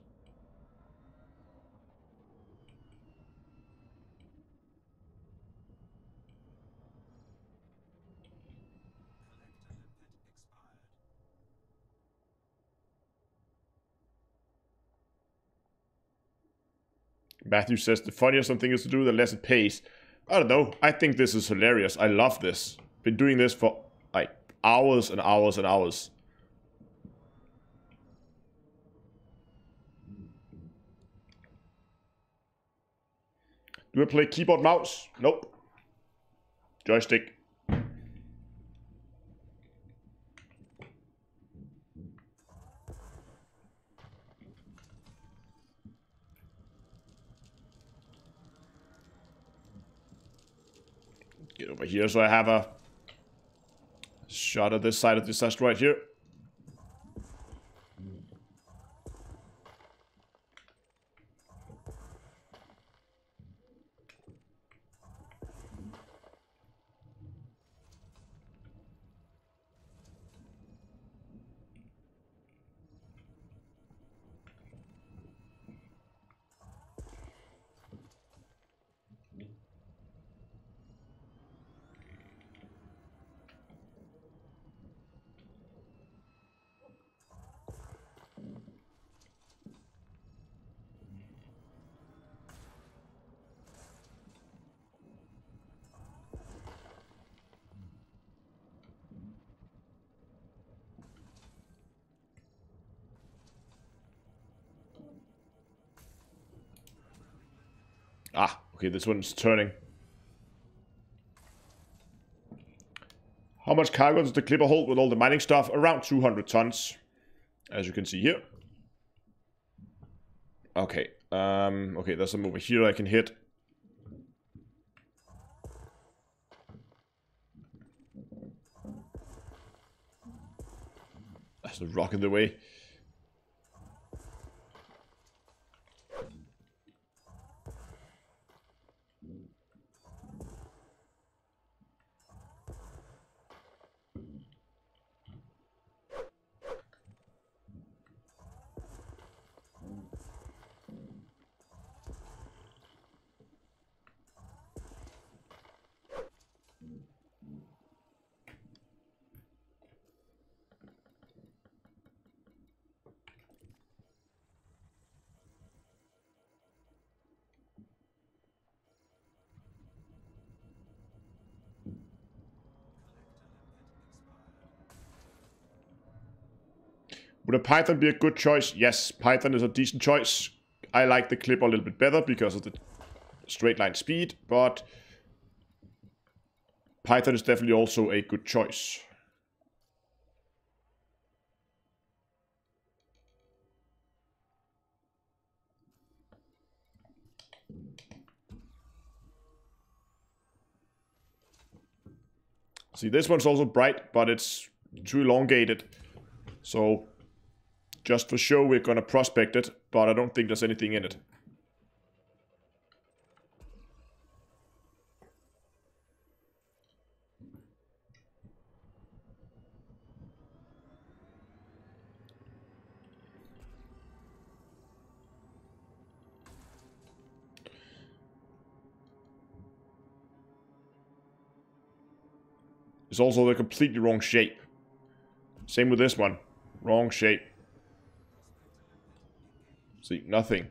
Matthew says the funnier something is to do, the less it pays. I don't know. I think this is hilarious. I love this. Been doing this for like hours and hours and hours. Do I play keyboard mouse? Nope. Joystick. Get over here so I have a shot at this side of this asteroid here. Ah, okay, this one's turning. How much cargo does the clipper hold with all the mining stuff? Around 200 tons, as you can see here. Okay, okay, there's some over here I can hit. There's a rock in the way. Would a Python be a good choice? Yes, Python is a decent choice. I like the clipper a little bit better because of the straight line speed, but Python is definitely also a good choice. See, this one's also bright, but it's too elongated. So, just for show, we're gonna prospect it, but I don't think there's anything in it. It's also the completely wrong shape. Same with this one. Wrong shape. See, nothing.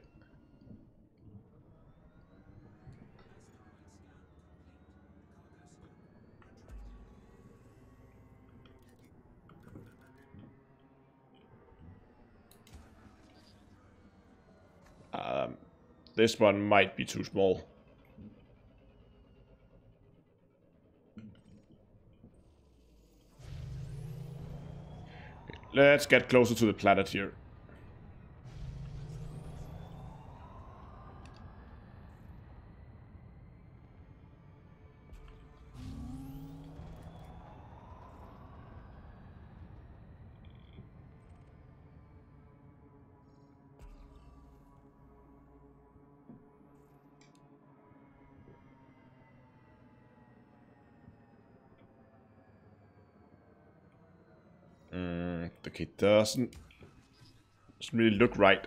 This one might be too small. Let's get closer to the planet here. Okay, doesn't really look right.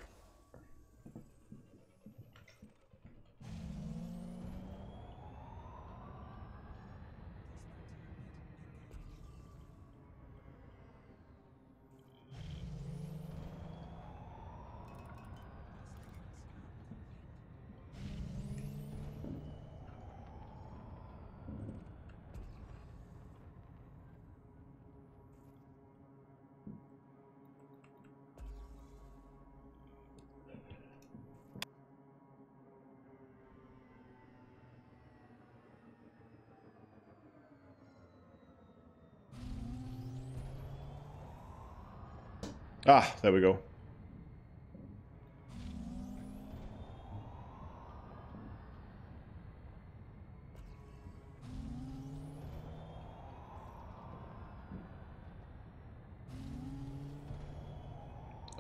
Ah, there we go.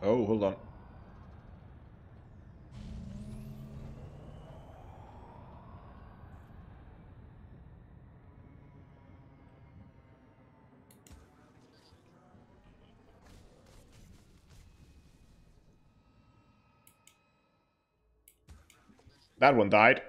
Oh, hold on. That one died.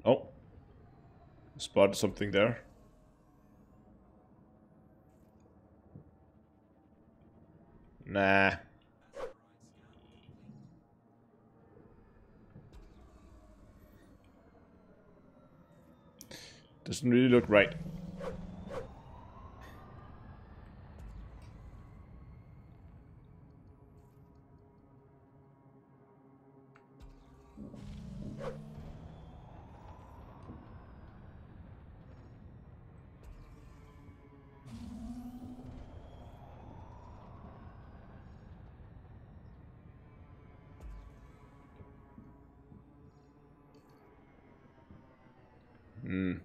Oh. Spotted something there. Nah. Doesn't really look right.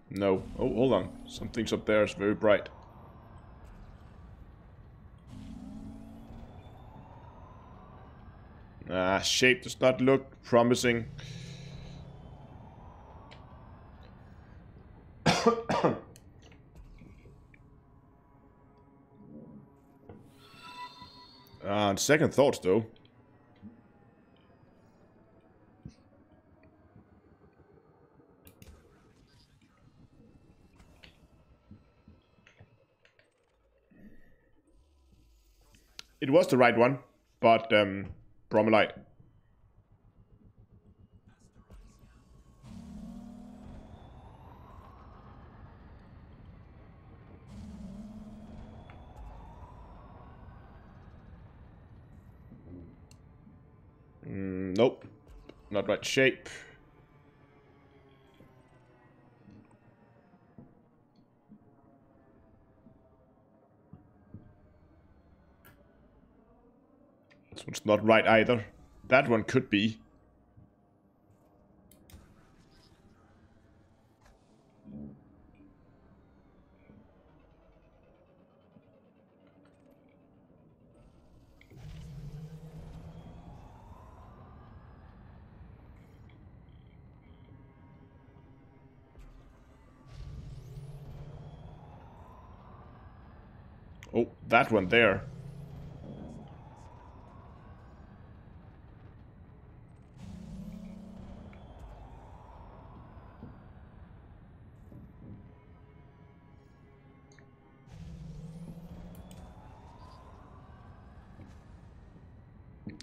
No. Oh, hold on. Something's up there. It's very bright. Ah, shape does not look promising. On second thoughts, though. It was the right one, but bromellite. Nope. Not right shape. This one's not right either. That one could be. Oh, that one there.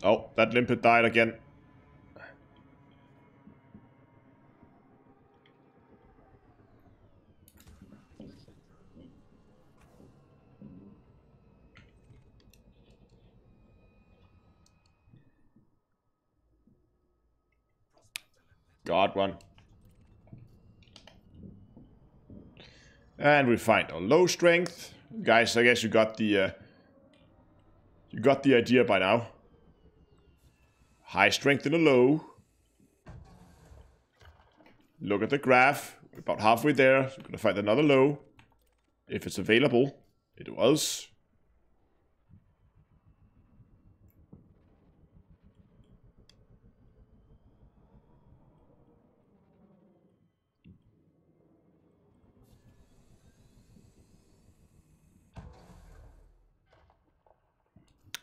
Oh, that limpet died again. Got one. And we find our low strength. Guys, I guess you got the idea by now. High strength in a low. Look at the graph. We're about halfway there. So we're gonna find another low. If it's available. It was.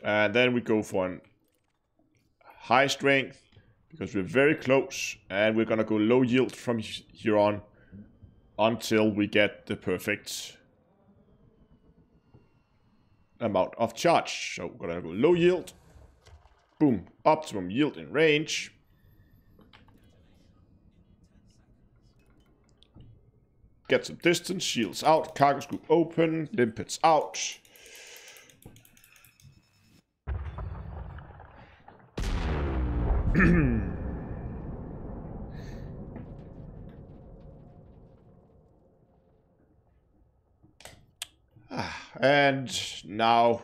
And then we go for a high strength, because we're very close, and we're gonna go low yield from here on until we get the perfect amount of charge. So we're gonna go low yield, boom, optimum yield in range. Get some distance, shields out, cargo scoop open, limpets out. And now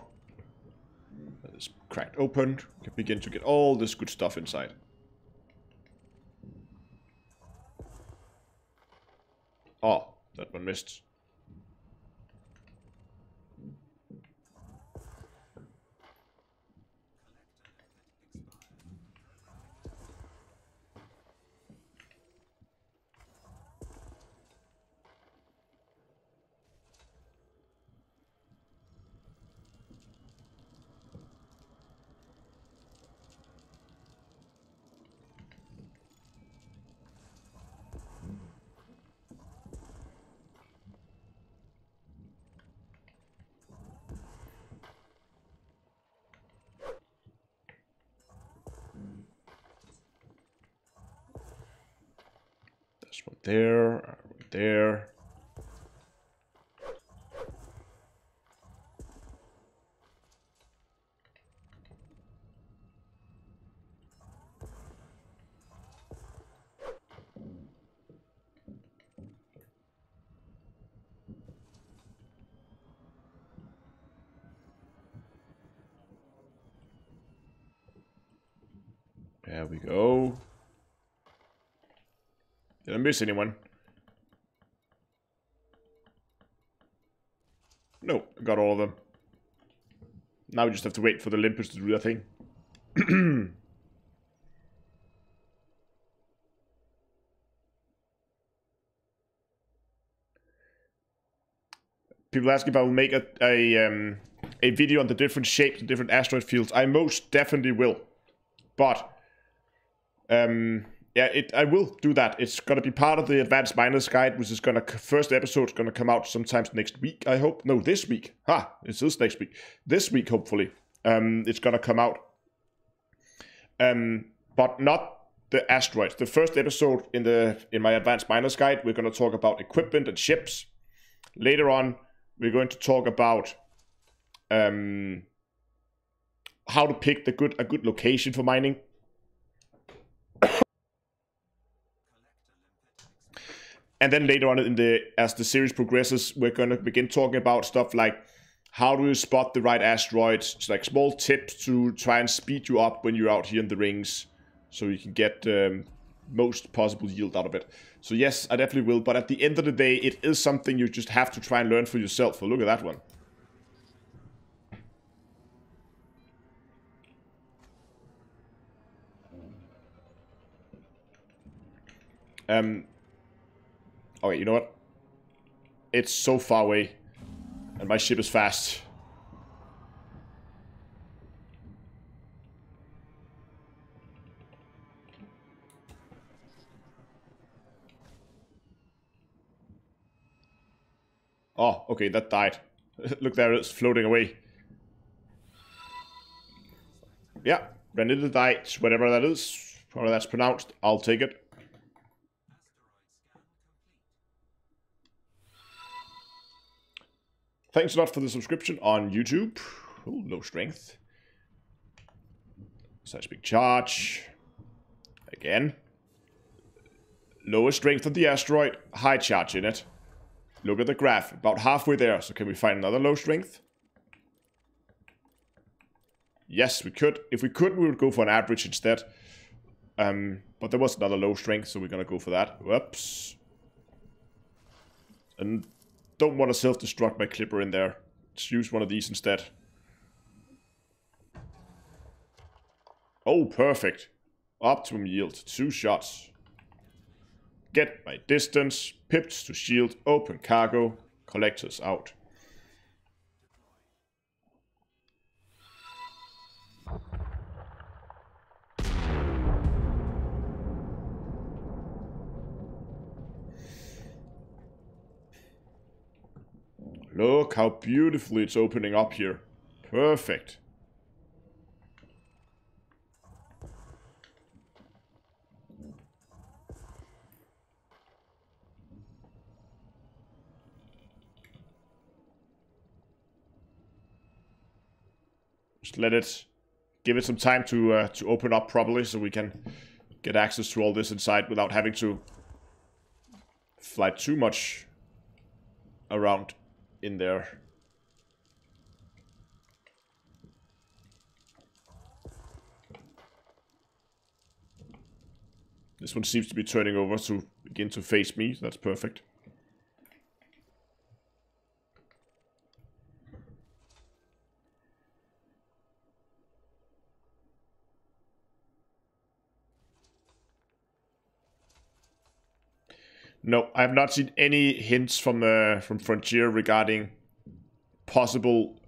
it's cracked open. We can begin to get all this good stuff inside. Oh, that one missed. This one there, there. There we go. Did I miss anyone? No, I got all of them. Now we just have to wait for the limpers to do their thing. People ask if I will make a video on the different shapes and different asteroid fields. I most definitely will. But yeah, I will do that. It's gonna be part of the Advanced Miners Guide, which is gonna first episode's gonna come out sometimes next week. I hope. No, this week. It is next week. This week, hopefully, it's gonna come out. But not the asteroids. The first episode in my Advanced Miners Guide, we're gonna talk about equipment and ships. Later on, we're going to talk about how to pick a good location for mining. And then later on as the series progresses, we're going to begin talking about stuff like how do you spot the right asteroids, so like small tips to try and speed you up when you're out here in the rings, so you can get most possible yield out of it. So yes, I definitely will, but at the end of the day, it is something you just have to try and learn for yourself. So look at that one. Okay, you know what? It's so far away, and my ship is fast. Oh, okay, that died. Look, there it's floating away. Yeah, ran into the dice, whatever that is, however that's pronounced, I'll take it. Thanks a lot for the subscription on YouTube. Oh, low strength. Seismic charge. Again. Lower strength of the asteroid, high charge in it. Look at the graph, about halfway there. So can we find another low strength? Yes, we could. If we could, we would go for an average instead. But there was another low strength, so we're gonna go for that. Whoops. And don't want to self-destruct my clipper in there. Let's use one of these instead. Oh, perfect. Optimum yield, 2 shots. Get my distance, pips to shield, open cargo, collectors out. Look how beautifully it's opening up here. Perfect. Just give it some time to open up properly so we can get access to all this inside without having to fly too much around in there. This one seems to be turning over to begin to face me. That's perfect. No, I have not seen any hints from Frontier regarding possible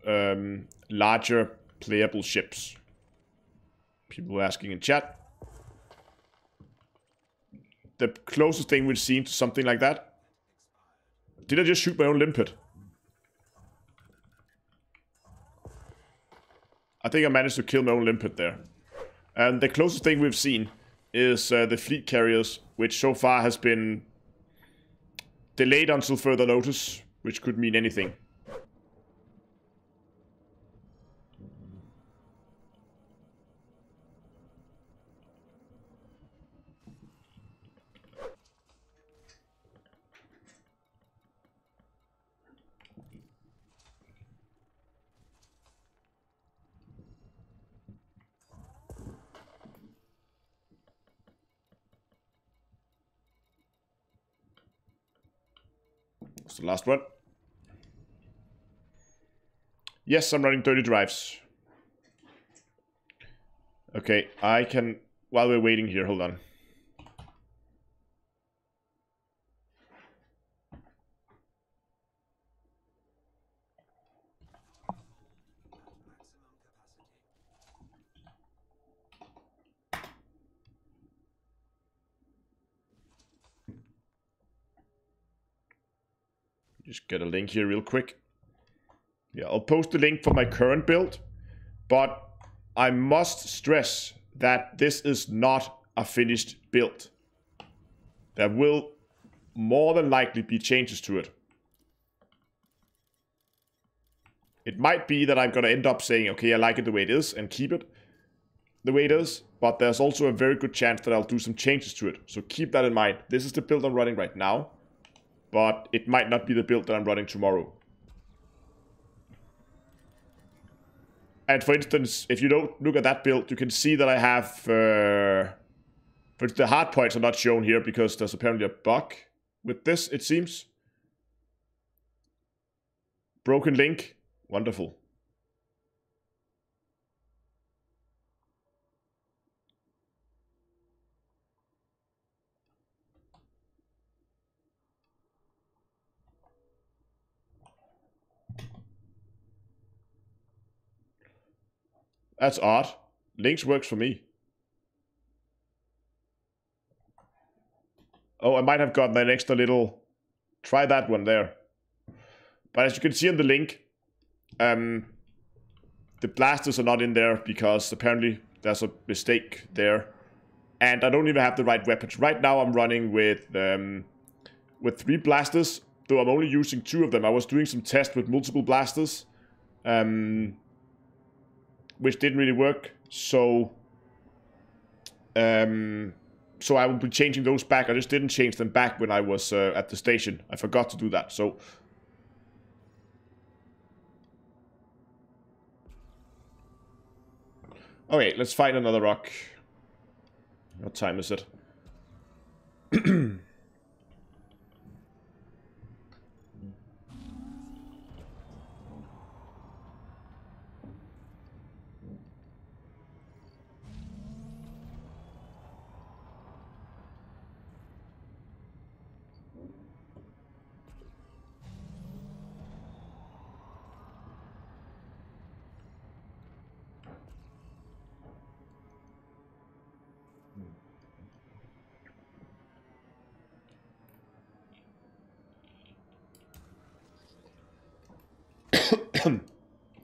larger playable ships. People asking in chat. The closest thing we've seen to something like that. Did I just shoot my own limpet? I think I managed to kill my own limpet there. And the closest thing we've seen is the fleet carriers, which so far has been delayed until further notice, which could mean anything. What's the last one? Yes, I'm running 30 drives. Okay, I can... While we're waiting here, hold on. Just get a link here real quick. Yeah, I'll post the link for my current build, but I must stress that this is not a finished build. There will more than likely be changes to it. It might be that I'm going to end up saying, okay, I like it the way it is and keep it the way it is, but there's also a very good chance that I'll do some changes to it. So keep that in mind. This is the build I'm running right now, but it might not be the build that I'm running tomorrow. And for instance, if you don't look at that build, you can see that I have... but the hard points are not shown here because there's apparently a bug with this, it seems. Broken link. Wonderful. That's odd. Links works for me. Oh, I might have gotten an extra little... Try that one there. But as you can see on the link, the blasters are not in there because apparently there's a mistake there. And I don't even have the right weapons. Right now I'm running with 3 blasters, though I'm only using 2 of them. I was doing some tests with multiple blasters, which didn't really work. So, so I will be changing those back. I just didn't change them back when I was at the station. I forgot to do that, so... Okay, let's find another rock. What time is it?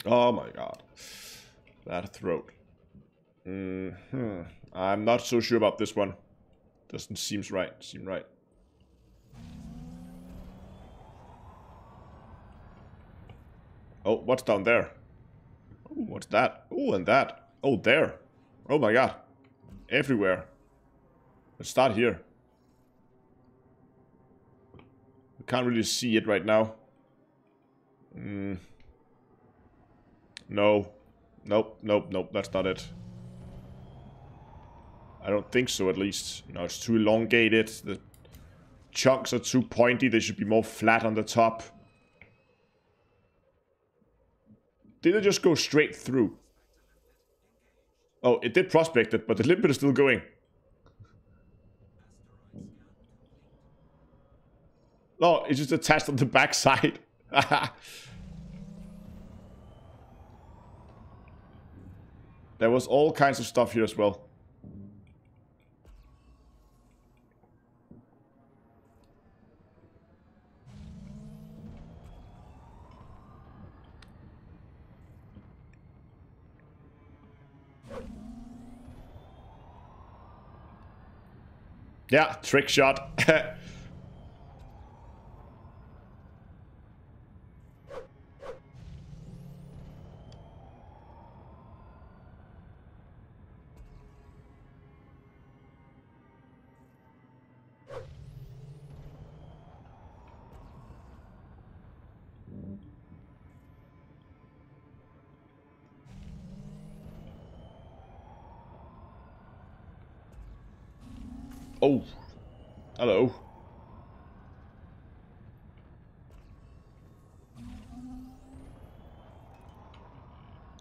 Oh my god. That throat. I'm not so sure about this one. Doesn't seem right. Oh, what's down there? Oh, what's that? Oh, and that. Oh, there. Oh my god. Everywhere. Let's start here. We can't really see it right now. No. Nope, that's not it. I don't think so, at least. No, it's too elongated. The chunks are too pointy. They should be more flat on the top. Did it just go straight through? Oh, it did prospect it, but the limpet is still going. No, it's just attached on the back side. There was all kinds of stuff here as well. Yeah, trick shot. Oh, hello.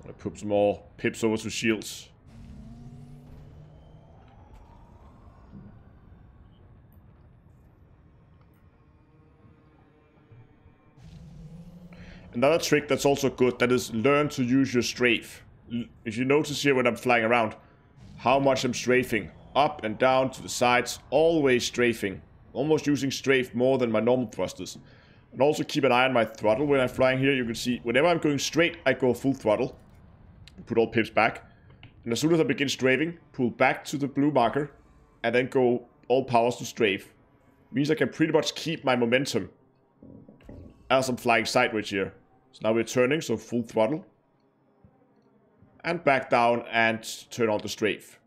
I put some more pips over to shields. Another trick that's also good, that is learn to use your strafe. If you notice here when I'm flying around, how much I'm strafing. Up and down to the sides, always strafing. Almost using strafe more than my normal thrusters. And also keep an eye on my throttle when I'm flying here. You can see, whenever I'm going straight, I go full throttle. Put all pips back. And as soon as I begin strafing, pull back to the blue marker. And then go all powers to strafe. Means I can pretty much keep my momentum as I'm flying sideways here. So now we're turning, so full throttle. And back down and turn on the strafe.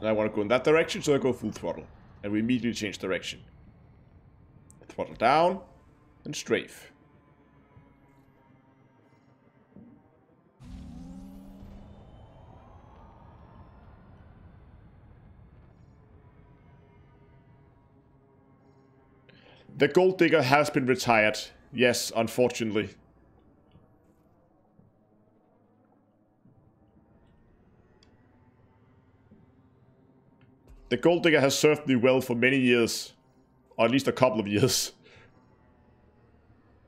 And I want to go in that direction, so I go full throttle. And we immediately change direction. Throttle down and strafe. The gold digger has been retired. Yes, unfortunately. The gold digger has served me well for many years. Or at least a couple of years.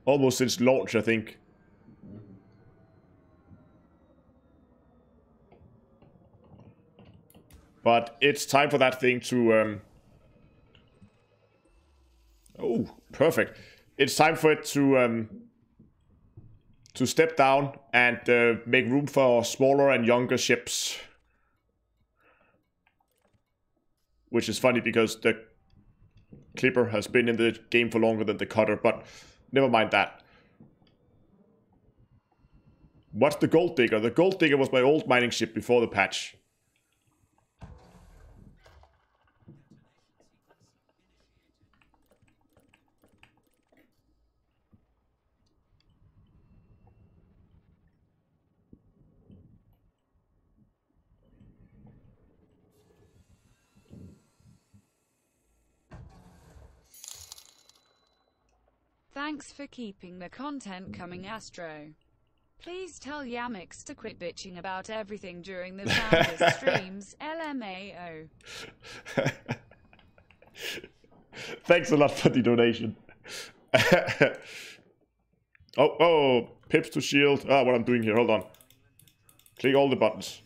Almost since launch, I think. But it's time for that thing to... Oh, perfect. It's time for it to step down and make room for smaller and younger ships. Which is funny because the Clipper has been in the game for longer than the Cutter, but never mind that. What's the Gold Digger? The Gold Digger was my old mining ship before the patch. Thanks for keeping the content coming, Astro. Please tell Yamix to quit bitching about everything during the Sounders streams, LMAO. Thanks a lot for the donation. oh, pips to shield. What I'm doing here, hold on. Click all the buttons.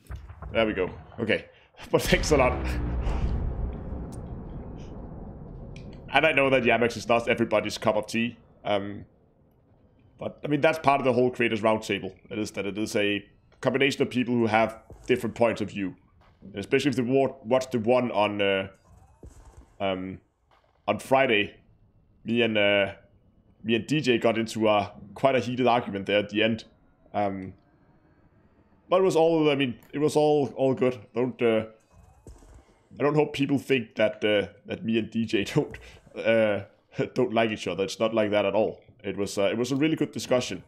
There we go. Okay, but thanks a lot. And I know that Yamix is not everybody's cup of tea. But, I mean, that's part of the whole Creators Roundtable. It is a combination of people who have different points of view. Especially if they watch the one on Friday. Me and DJ got into quite a heated argument there at the end. But it was all, I mean, it was all good. I don't hope people think that me and DJ don't like each other. It's not like that at all. It was a really good discussion,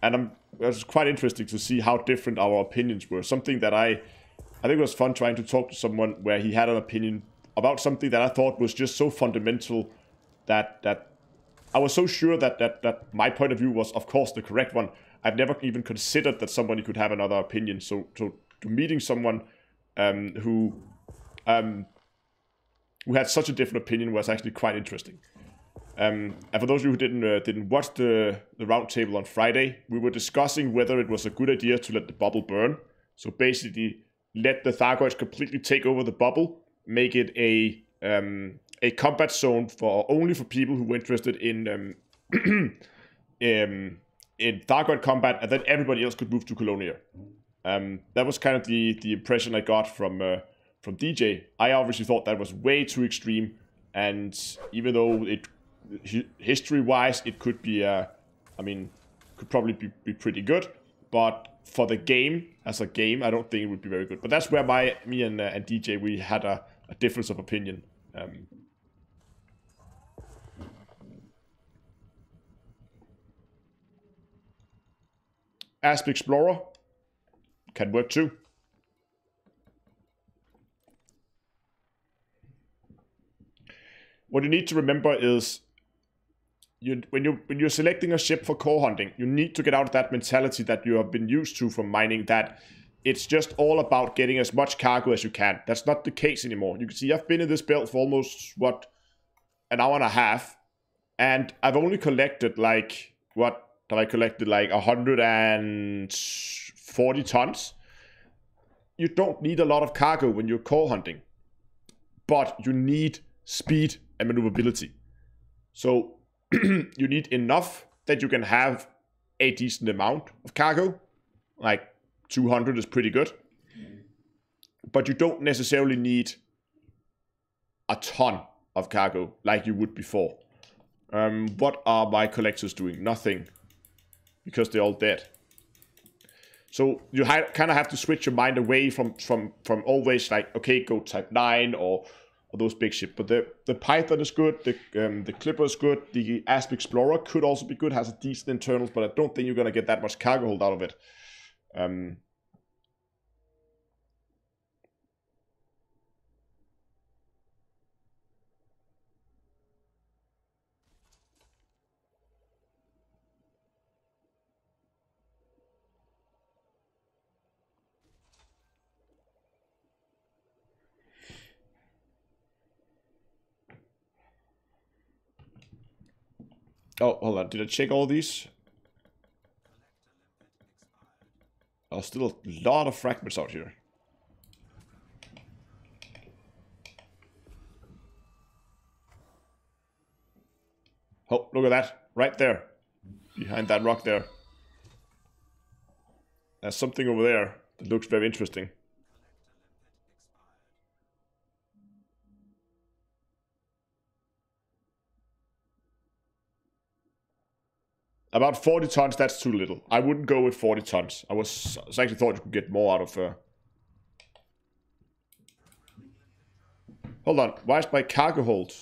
and it was quite interesting to see how different our opinions were. Something that I think it was fun trying to talk to someone where he had an opinion about something that I thought was just so fundamental that I was so sure that my point of view was, of course, the correct one. I've never even considered that somebody could have another opinion. So to meeting someone who had such a different opinion was actually quite interesting. And for those of you who didn't watch the roundtable on Friday, we were discussing whether it was a good idea to let the bubble burn. So basically, let the Thargoids completely take over the bubble, make it a combat zone only for people who were interested in Thargoid combat, and then everybody else could move to Colonia. That was kind of the impression I got from DJ. I obviously thought that was way too extreme, and even though history-wise, it could be, could probably be pretty good. But for the game, as a game, I don't think it would be very good. But that's where me and DJ, we had a difference of opinion. Asp Explorer can work too. What you need to remember is when you're selecting a ship for core hunting, you need to get out of that mentality that you have been used to from mining, that it's just all about getting as much cargo as you can. That's not the case anymore. You can see I've been in this belt for almost, an hour and a half, and I've only collected like 140 tons. You don't need a lot of cargo when you're core hunting, but you need speed and maneuverability. So you need enough that you can have a decent amount of cargo. Like 200 is pretty good. But you don't necessarily need a ton of cargo like you would before. What are my collectors doing? Nothing. Because they're all dead. So you kind of have to switch your mind away from always like, okay, go type 9 or those big ships. But the Python is good, the Clipper is good, the Asp Explorer could also be good, has a decent internals, but I don't think you're going to get that much cargo hold out of it. Oh, hold on. Did I check all these? Oh, still a lot of fragments out here. Oh, look at that. Right there. Behind that rock there. There's something over there that looks very interesting. About 40 tons, that's too little. I wouldn't go with 40 tons. I actually thought you could get more out of... Hold on, why is my cargo hold?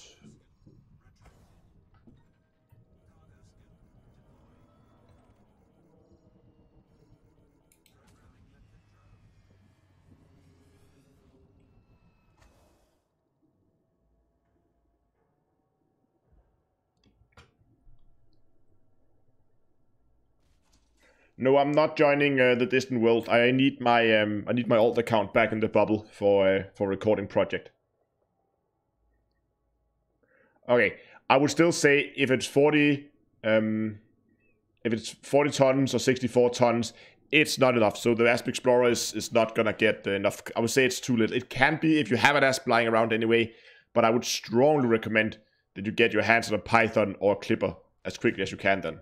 No, I'm not joining the distant world. I need my alt account back in the bubble for recording project. Okay, I would still say if it's 40 tons or 64 tons, it's not enough. So the Asp Explorer is not gonna get enough. I would say it's too little. It can be if you have an Asp lying around anyway, but I would strongly recommend that you get your hands on a Python or a Clipper as quickly as you can then.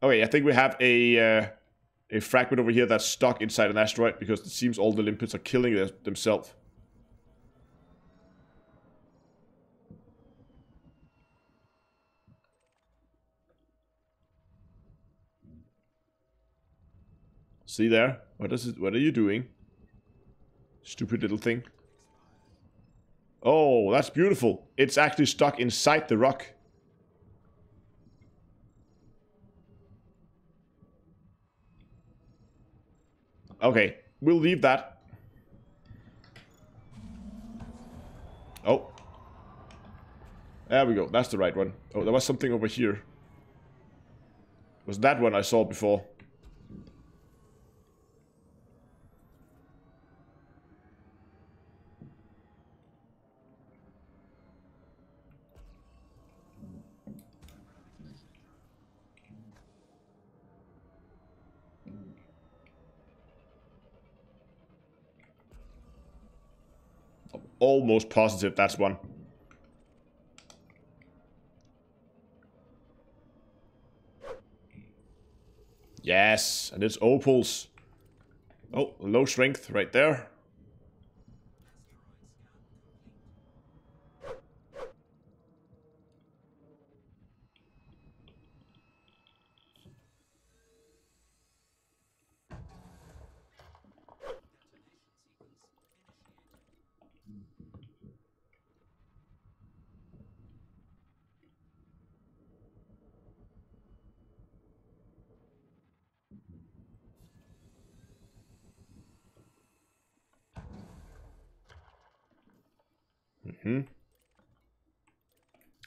Okay, I think we have a fragment over here that's stuck inside an asteroid because it seems all the limpets are killing themselves. See there? What are you doing? Stupid little thing. Oh, that's beautiful. It's actually stuck inside the rock. Okay, we'll leave that. Oh. There we go. That's the right one. Oh, there was something over here. It was that one I saw before. Almost positive that's one. Yes, and it's opals. Oh, low strength right there.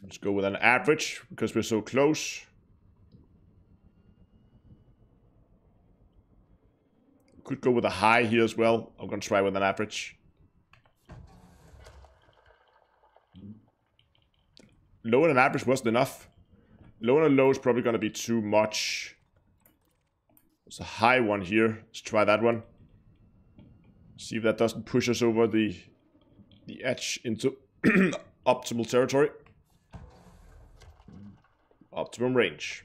Let's go with an average because we're so close. Could go with a high here as well. I'm gonna try with an average. Low and an average wasn't enough. Low and a low is probably gonna be too much. There's a high one here. Let's try that one. See if that doesn't push us over the edge into optimal territory. Optimum range.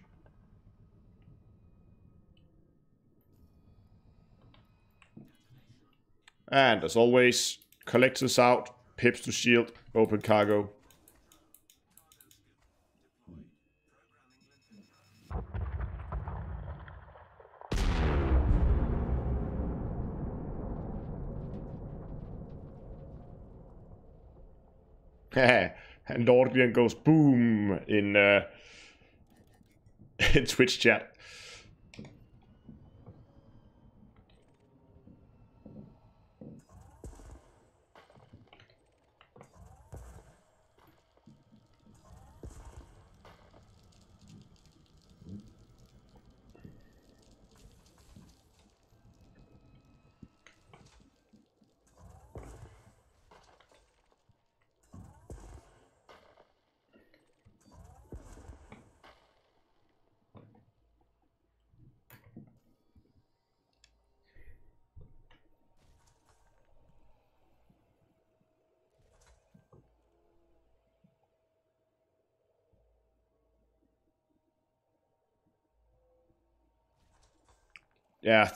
And as always, collect this out. Pips to shield. Open cargo. And Lordgren goes boom in in Twitch chat. Yeah,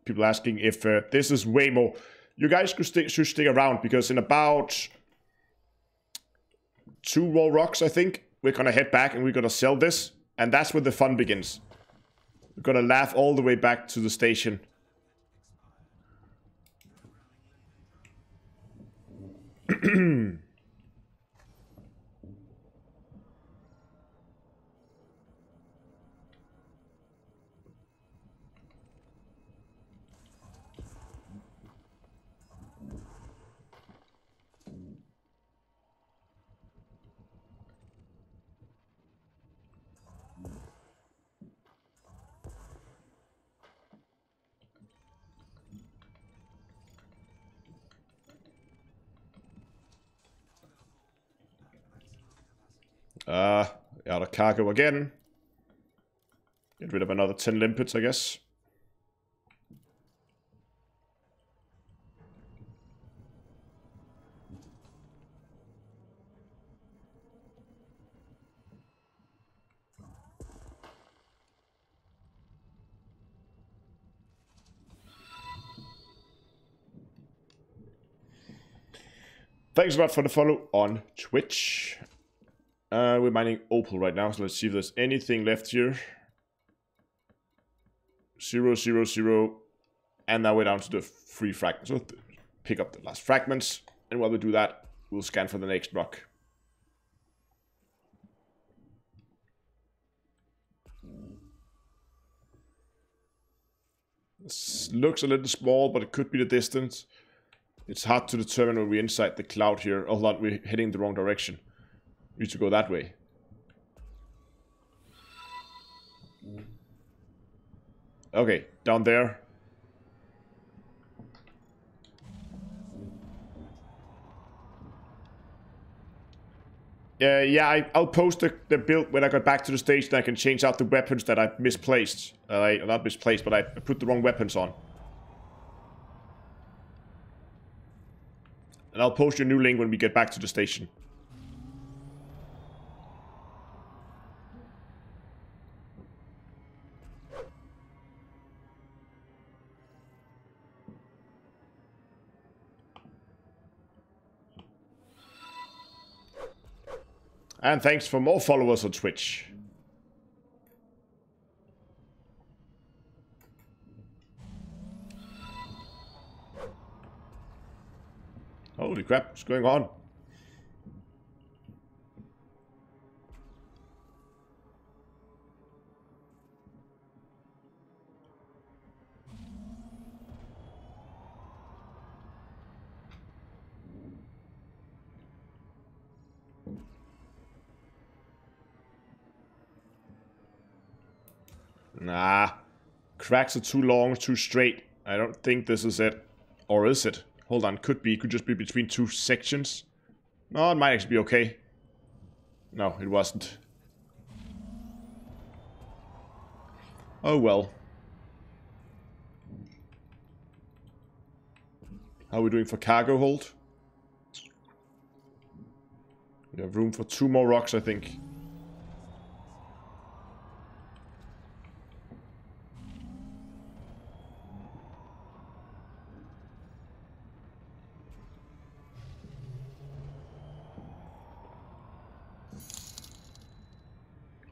people asking if this is Waymo. You guys should stick around because in about 2 raw rocks, I think, we're gonna head back and we're gonna sell this. And that's where the fun begins. We're gonna laugh all the way back to the station. Out of cargo again. Get rid of another 10 limpets, I guess. Thanks a lot for the follow on Twitch. We're mining opal right now, so let's see if there's anything left here. 0, 0, 0. And now we're down to the 3 fragments. So pick up the last fragments. And while we do that, we'll scan for the next rock. This looks a little small, but it could be the distance. It's hard to determine when we're inside the cloud here. Oh, hold on, we're heading the wrong direction. We need to go that way. Okay, down there. Yeah, I'll post the build when I got back to the station. I can change out the weapons that I misplaced. Not misplaced, but I put the wrong weapons on. And I'll post your new link when we get back to the station. And thanks for more followers on Twitch. Holy crap, what's going on? Nah. Cracks are too long, too straight. I don't think this is it. Or is it? Hold on, could be. Could just be between 2 sections. No, it might actually be okay. No, it wasn't. Oh well. How are we doing for cargo hold? We have room for 2 more rocks, I think.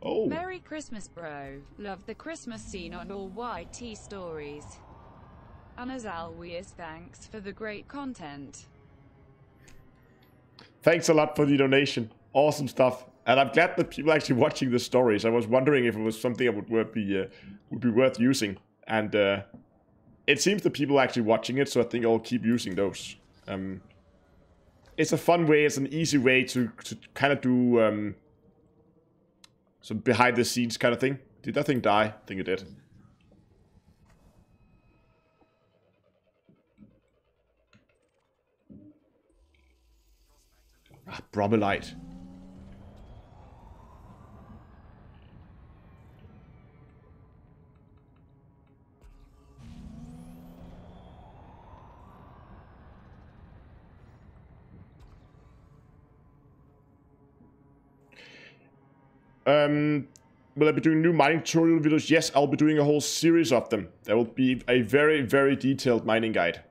Oh. Merry Christmas, bro. Love the Christmas scene on all YT stories. And as always, thanks for the great content. Thanks a lot for the donation. Awesome stuff. And I'm glad that people are actually watching the stories. I was wondering if it was something that would be worth using. And it seems that people are actually watching it, so I think I'll keep using those. It's a fun way, it's an easy way to kind of do some behind the scenes kind of thing. Did that thing die? I think it did. Ah, bromelite. Will I be doing new mining tutorial videos? Yes, I'll be doing a whole series of them. There will be a very, very detailed mining guide.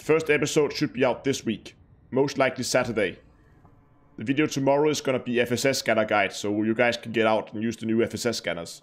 First episode should be out this week. Most likely Saturday. The video tomorrow is gonna be FSS scanner guide, so you guys can get out and use the new FSS scanners.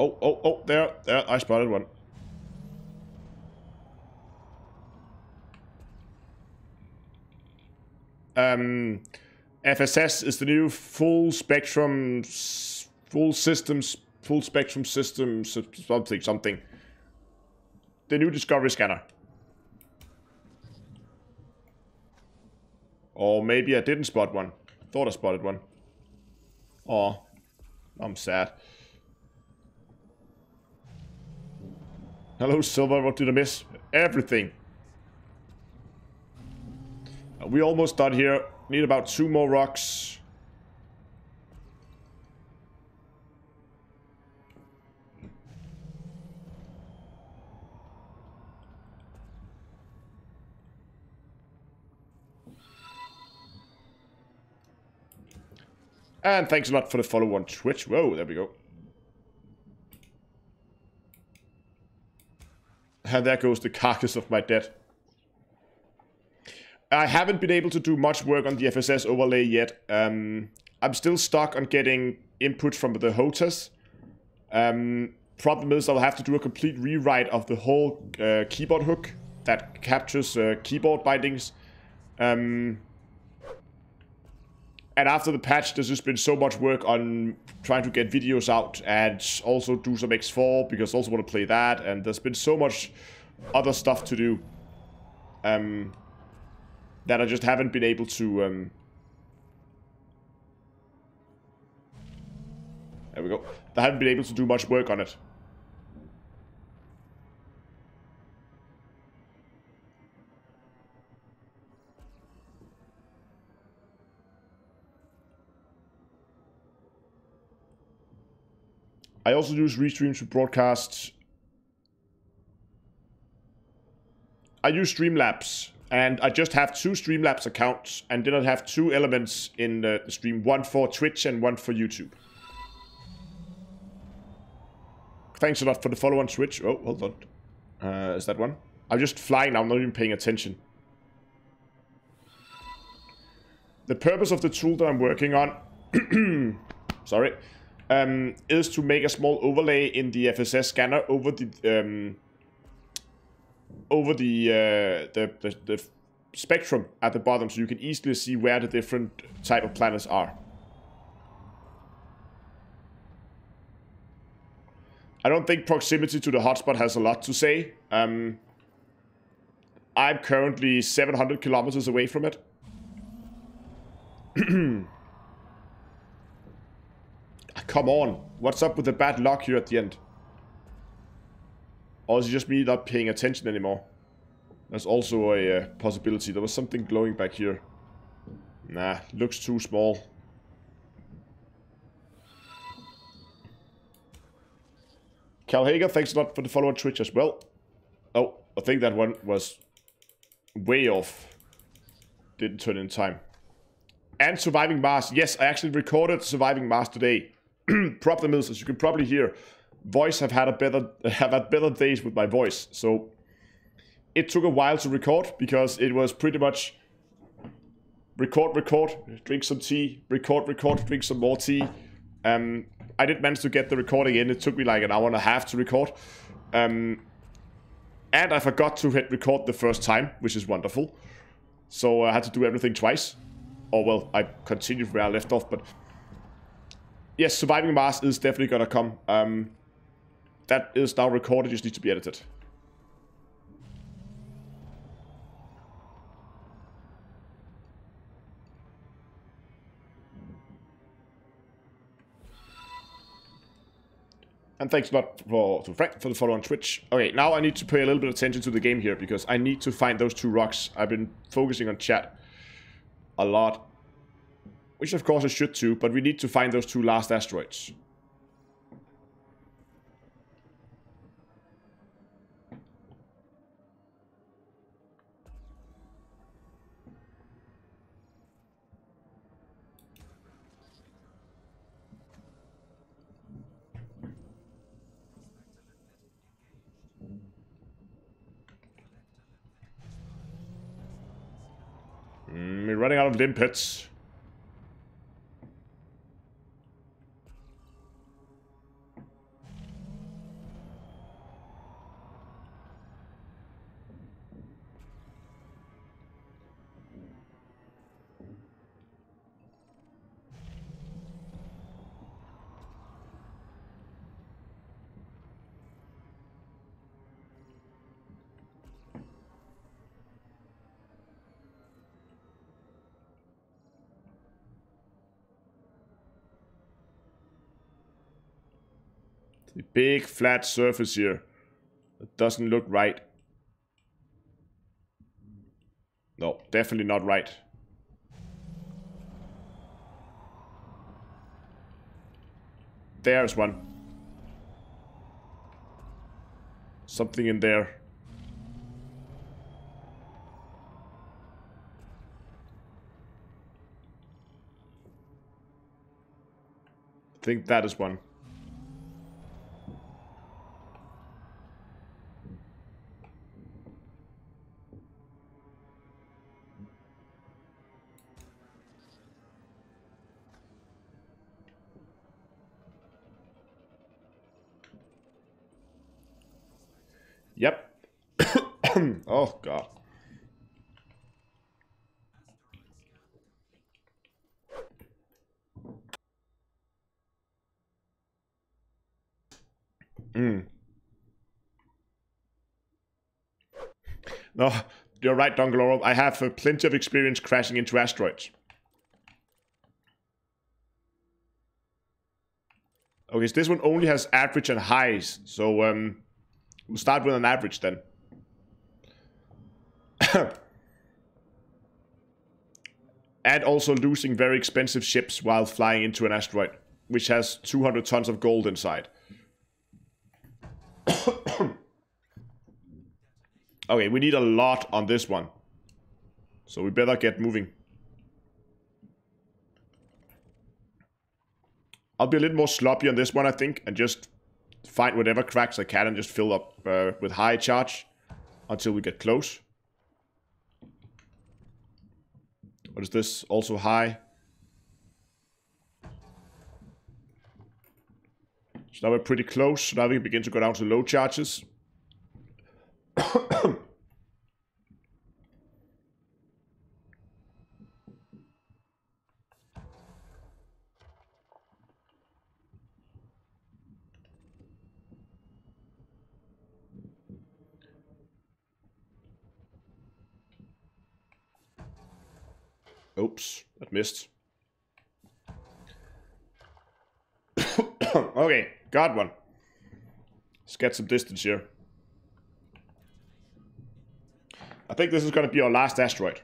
Oh, there, I spotted one. FSS is the new full spectrum system, something. The new Discovery scanner. Or maybe I didn't spot one. Thought I spotted one. Oh, I'm sad. Hello, Silver. What did I miss? Everything. We almost done here. Need about 2 more rocks. And thanks a lot for the follow on Twitch. Whoa, there we go. And there goes the carcass of my dead. I haven't been able to do much work on the FSS overlay yet. I'm still stuck on getting input from the HOTAS. Problem is I'll have to do a complete rewrite of the whole keyboard hook that captures keyboard bindings. And after the patch, there's just been so much work on trying to get videos out and also do some X4 because I also want to play that. And there's been so much other stuff to do that I just haven't been able to... there we go. I haven't been able to do much work on it. I also use Restream to broadcast. I use Streamlabs, and I just have 2 Streamlabs accounts, and then I have 2 elements in the stream, one for Twitch and one for YouTube. Thanks a lot for the follow on Twitch. Oh, hold on. Is that one? I'm just flying now, I'm not even paying attention. The purpose of the tool that I'm working on, sorry, is to make a small overlay in the FSS scanner over the spectrum at the bottom, so you can easily see where the different type of planets are. I don't think proximity to the hotspot has a lot to say. I'm currently 700 kilometers away from it. Come on, what's up with the bad luck here at the end? Or is it just me not paying attention anymore? That's also a possibility. There was something glowing back here. Nah, looks too small. Cal Hager, thanks a lot for the follow on Twitch as well. Oh, I think that one was way off. Didn't turn in time. And Surviving Mars. Yes, I actually recorded Surviving Mars today. Problem is, as you can probably hear, voice have had better days with my voice. So it took a while to record because it was pretty much record, drink some tea, record, drink some more tea. I did manage to get the recording in. It took me like an hour and a half to record. And I forgot to hit record the first time, which is wonderful. So I had to do everything twice. Or well, I continued where I left off, but yes, Surviving Mars is definitely gonna come. That is now recorded, just needs to be edited. And thanks a lot to Frank for the follow on Twitch. Okay, now I need to pay a little bit of attention to the game here, because I need to find those 2 rocks. I've been focusing on chat a lot, which of course I should too, but we need to find those 2 last asteroids. We're running out of limpets. The big flat surface here. It doesn't look right. No, definitely not right. There's one. Something in there. I think that is one. Yep. Oh, God. No, you're right, Dongaloro. I have plenty of experience crashing into asteroids. Okay, so this one only has average and highs. So, we'll start with an average then. And also losing very expensive ships while flying into an asteroid, which has 200 tons of gold inside. Okay, we need a lot on this one. So we better get moving. I'll be a little more sloppy on this one, I think, and just find whatever cracks I can and just fill up with high charge until we get close. What is this? Also high. So now we're pretty close. Now we can begin to go down to low charges. Oops, that missed. Okay, got one. Let's get some distance here. I think this is going to be our last asteroid.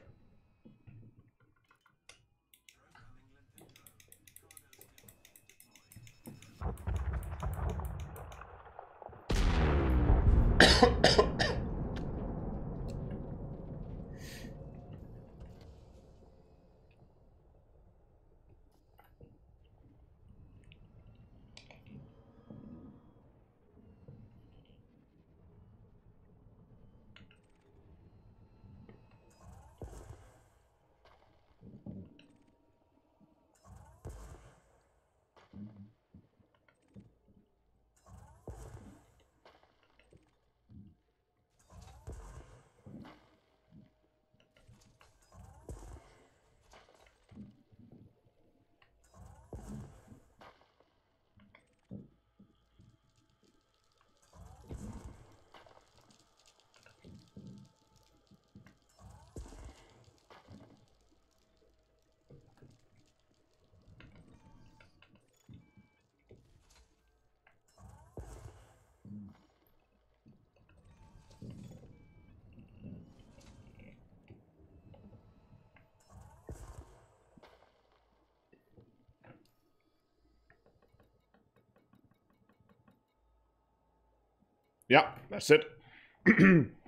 Yeah, that's it.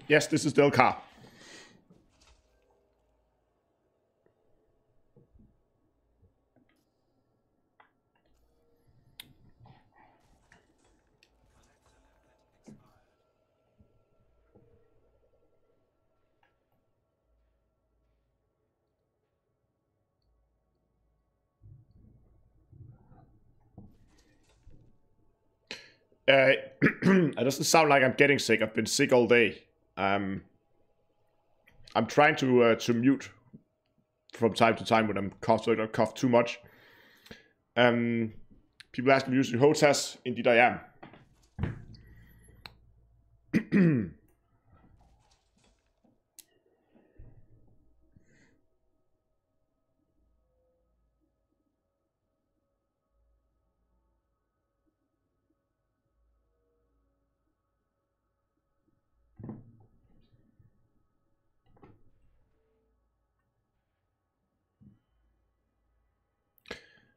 Yes, this is Del Car. It doesn't sound like I'm getting sick. I've been sick all day. I'm trying to mute from time to time when I'm coughing, so I don't cough too much. People ask me using HOTAS. Indeed, I am.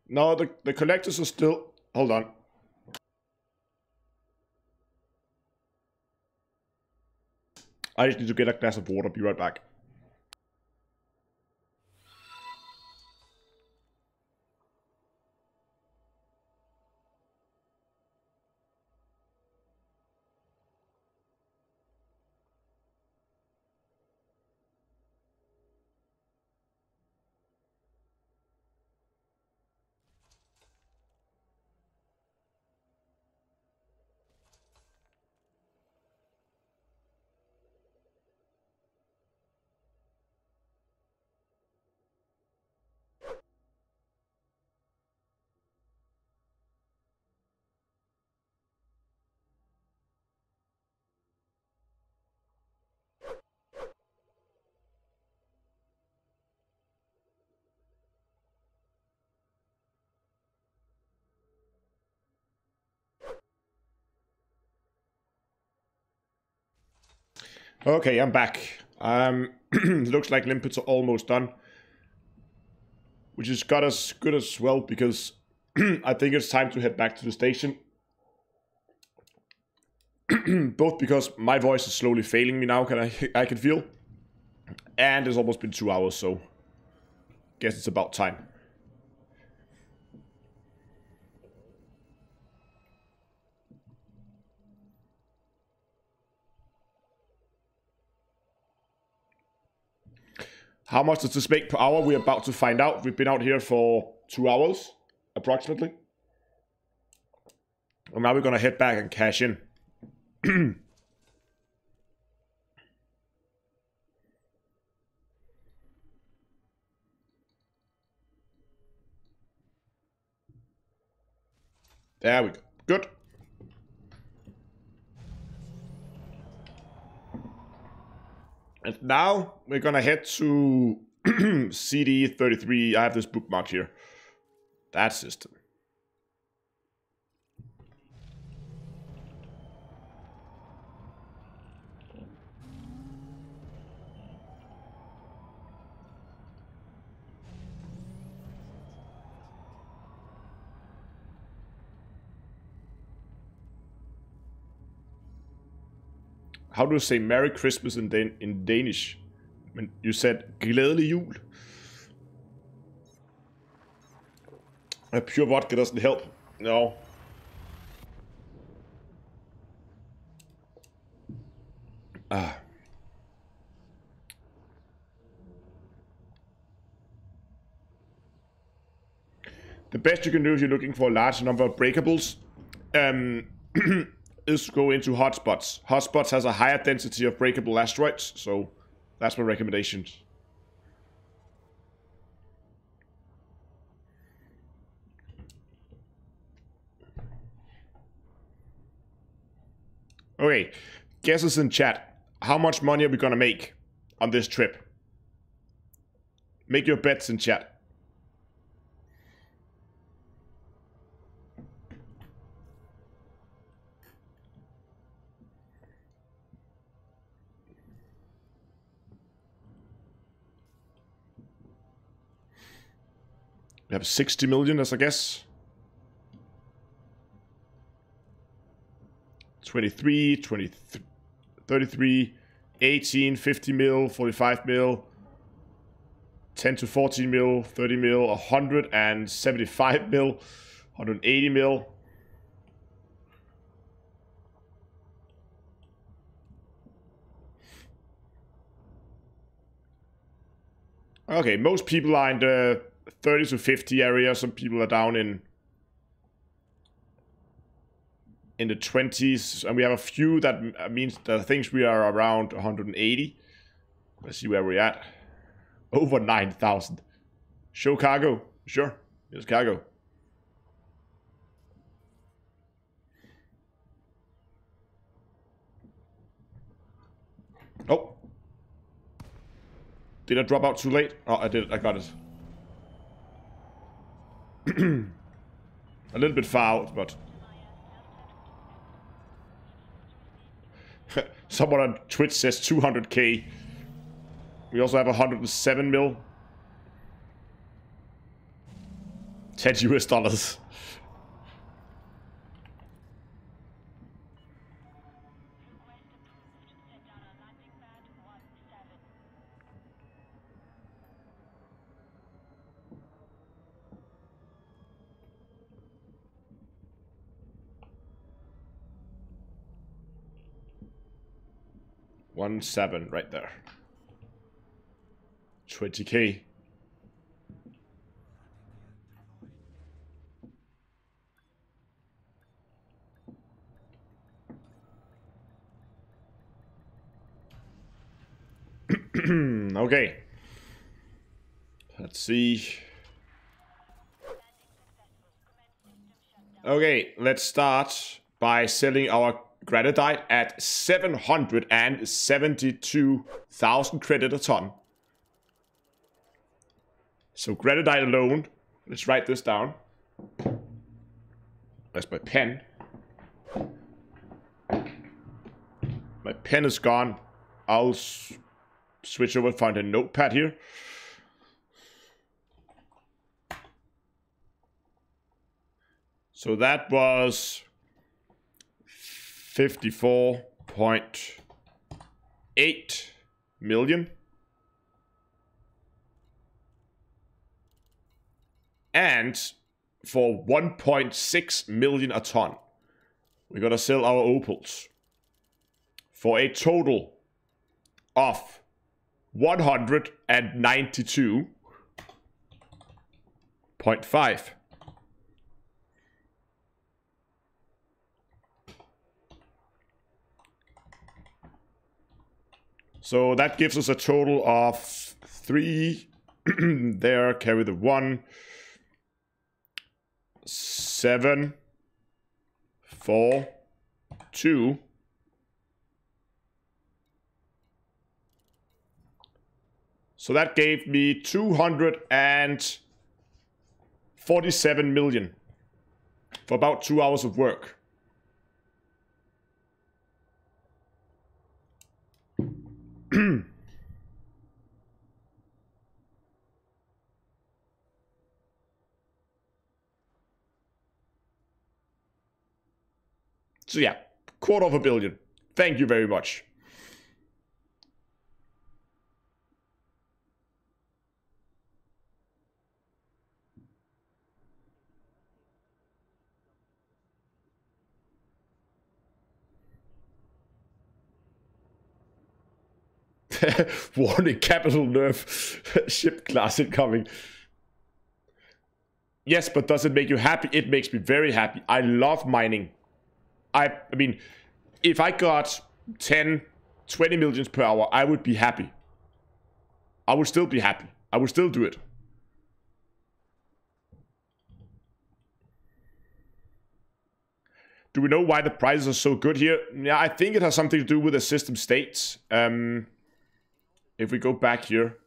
No, the collectors are still... Hold on. I just need to get a glass of water. Be right back. Okay, I'm back. Looks like limpets are almost done. Which is got us good as well, because I think it's time to head back to the station. Both because my voice is slowly failing me now, I can feel. And it's almost been 2 hours, so guess it's about time. How much does this make per hour? We're about to find out. We've been out here for 2 hours, approximately. And now we're gonna head back and cash in. There we go. Good. And now we're gonna head to CD33. I have this bookmarked here. That system. How do you say Merry Christmas in Danish? Men you said glædelig jul. Pure vodka doesn't help. No. The best you can do if you're looking for a large number of breakables is to go into hotspots. Hotspots has a higher density of breakable asteroids, so that's my recommendation. Okay, guesses in chat. How much money are we gonna make on this trip? Make your bets in chat. We have 60 million as a guess. 23, 23, 33, 18, 50 mil, 45 mil, 10 to 14 mil, 30 mil, 175 mil, 180 mil. Okay, most people are in the 30 to 50 area. Some people are down in the 20s, and we have a few that means that thinks we are around 180. Let's see where we're at. Over 9,000. Show cargo. Sure, here's cargo. Oh. Did I drop out too late? Oh, I did. I got it. A little bit far out, but... Someone on Twitch says 200k. We also have 107 mil. 10 US dollars. $17 right there. 20k. Okay. Let's see. Okay, let's start by selling our granite at 772,000 credit a ton. So granite alone, let's write this down. That's my pen. My pen is gone. I'll switch over and find a notepad here. So that was 54.8 million. And for 1.6 million a ton, we're gonna sell our opals for a total of 192.5. So that gives us a total of 3. There, carry the 1. 7, 4, 2. So that gave me 247 million for about 2 hours of work. So yeah, $250 million. Thank you very much. Warning, capital nerf. Ship class incoming. Yes, but does it make you happy? It makes me very happy. I love mining. I mean, if I got 10, 20 millions per hour, I would be happy. I would still be happy. I would still do it. Do we know why the prices are so good here? Yeah, I think it has something to do with the system states. If we go back here.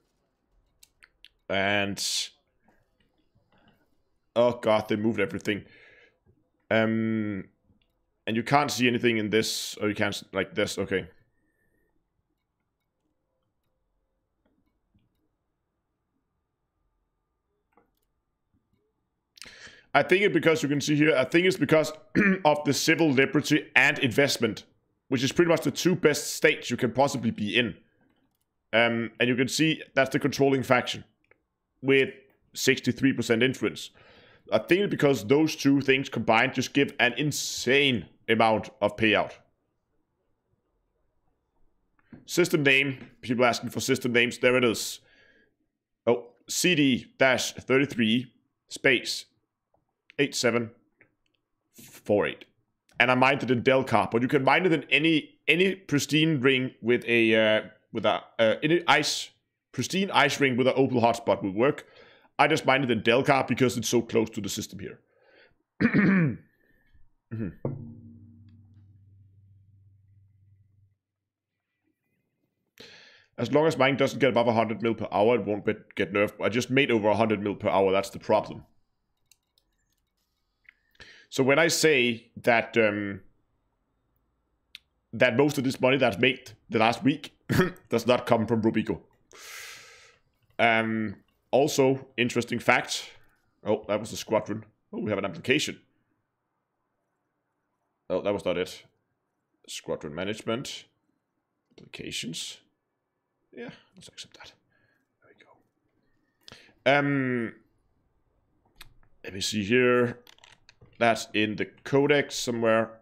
And... oh god, they moved everything. And you can't see anything in this, or you can't, like this, okay. I think it's because you can see here, I think it's because of the civil liberty and investment, which is pretty much the two best states you can possibly be in. And you can see that's the controlling faction with 63% influence. I think it's because those two things combined just give an insane amount of payout. System name, people asking for system names, there it is. Oh, CD-33 space 8748. And I mined it in Delcar, but you can mine it in any pristine ring with a any pristine ice ring with an opal hotspot will work. I just mined it in Delcar because it's so close to the system here. As long as mine doesn't get above 100 mil per hour, it won't get nerfed. I just made over 100 mil per hour, that's the problem. So when I say that that most of this money that's made the last week does not come from Rubico. Also, interesting fact. Oh, that was the squadron. Oh, we have an application. Oh, that was not it. Squadron management. Applications. Yeah, let's accept that. There we go. Let me see here. That's in the codex somewhere.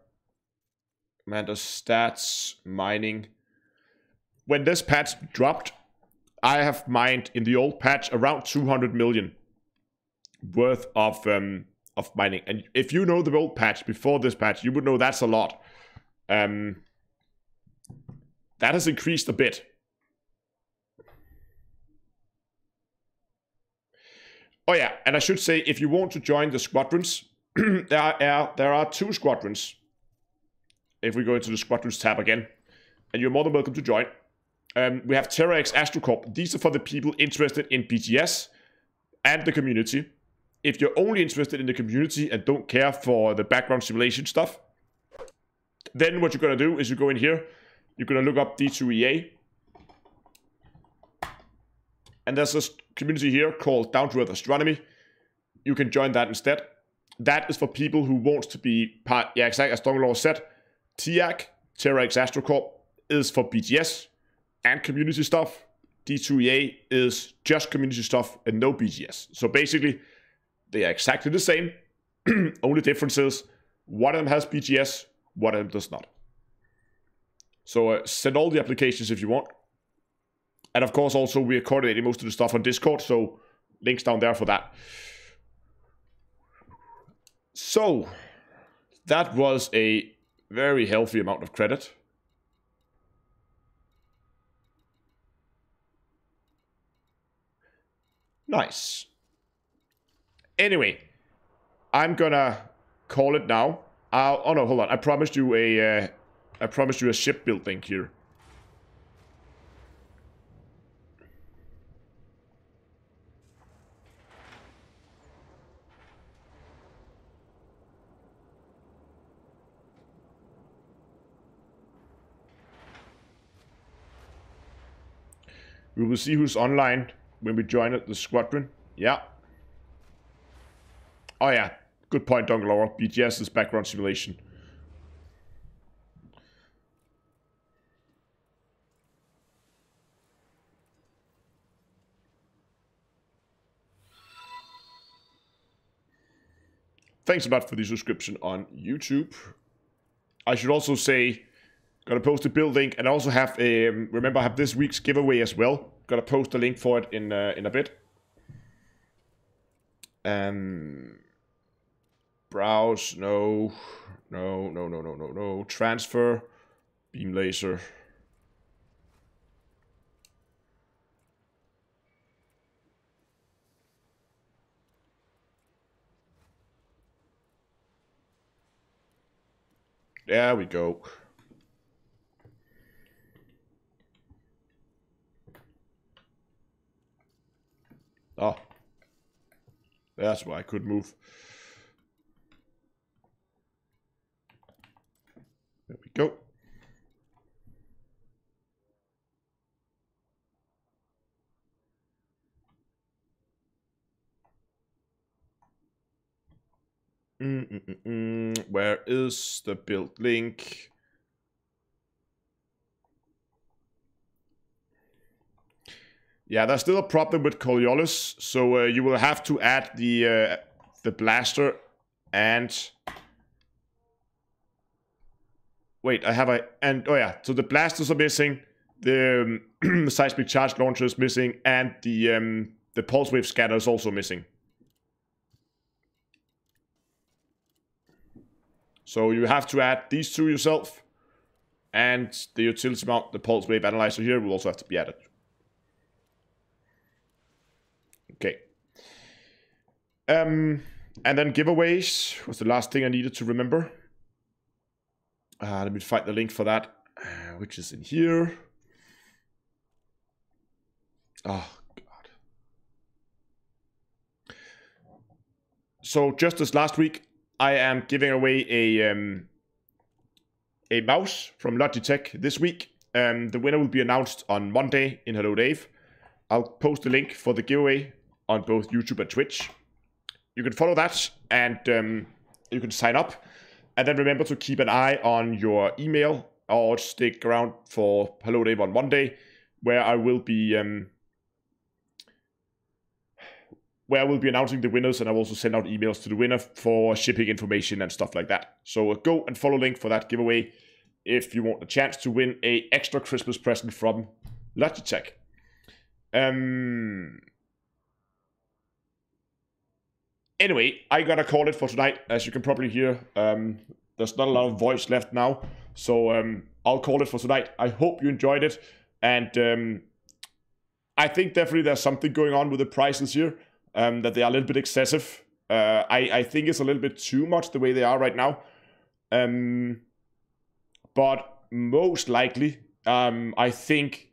Commander stats, mining. When this patch dropped, I have mined in the old patch around 200 million worth of mining. And if you know the old patch before this patch, you would know that's a lot. That has increased a bit. Oh yeah, and I should say, if you want to join the squadrons, there are 2 squadrons. If we go into the squadrons tab again, and you're more than welcome to join. We have X Astrocorp. These are for the people interested in BGS and the community. If you're only interested in the community and don't care for the background simulation stuff, then what you're going to do is you go in here, you're going to look up D2EA, and there's this community here called Down To Earth Astronomy. You can join that instead. That is for people who want to be part, yeah, exactly as Dongelor said, TIAC, X Astrocorp, is for BGS and community stuff. D2EA is just community stuff and no BGS. So basically, they are exactly the same. Only difference is one of them has BGS, one of them does not. So send all the applications if you want. And of course, also we are coordinating most of the stuff on Discord, so links down there for that. So that was a very healthy amount of credit. Nice. Anyway, I'm gonna call it now. Oh no, hold on. I promised you a shipbuilding here. We will see who's online when we join the squadron. Yeah. Oh yeah. Good point, Dongelor. BGS is background simulation. Thanks a lot for the subscription on YouTube. I should also say, gonna post a build link, and I also have a remember I have this week's giveaway as well. Gonna post a link for it in a bit. Browse, no, transfer, beam laser. There we go. Oh, that's why I could move. There we go. Where is the build link? Yeah, there's still a problem with Coriolis, so you will have to add the blaster and... Wait, oh yeah, so the blasters are missing, the seismic charge launcher is missing, and the pulse wave scatter is also missing. So you have to add these two yourself, and the utility mount, the pulse wave analyzer here, will also have to be added. Okay. And then giveaways was the last thing I needed to remember. Let me find the link for that, which is in here. Oh, God. So just as last week, I am giving away a mouse from Logitech this week. The winner will be announced on Monday in Hello Dave. I'll post the link for the giveaway on both YouTube and Twitch. You can follow that, and you can sign up. And then remember to keep an eye on your email, or stick around for Hello Dave on Monday, where I will be announcing the winners, and I'll also send out emails to the winner for shipping information and stuff like that. So go and follow link for that giveaway if you want a chance to win a extra Christmas present from Logitech. Anyway, I gotta call it for tonight. As you can probably hear, there's not a lot of voice left now, so I'll call it for tonight. I hope you enjoyed it, and I think definitely there's something going on with the prices here, that they are a little bit excessive. I think it's a little bit too much the way they are right now, but most likely, I think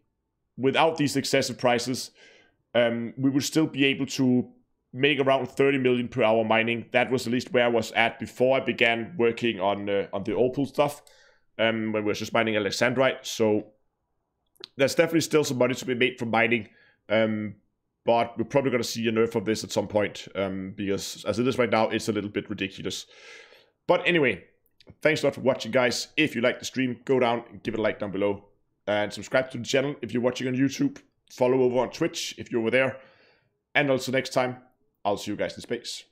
without these excessive prices, we will still be able to make around 30 million per hour mining. That was at least where I was at before I began working on the Opal stuff, when we were just mining Alexandrite. So there's definitely still some money to be made from mining, but we're probably going to see a nerf of this at some point, because as it is right now, it's a little bit ridiculous. But anyway, thanks a lot for watching, guys. If you like the stream, go down and give it a like down below, and subscribe to the channel if you're watching on YouTube. Follow over on Twitch if you're over there. And also next time, I'll see you guys in space.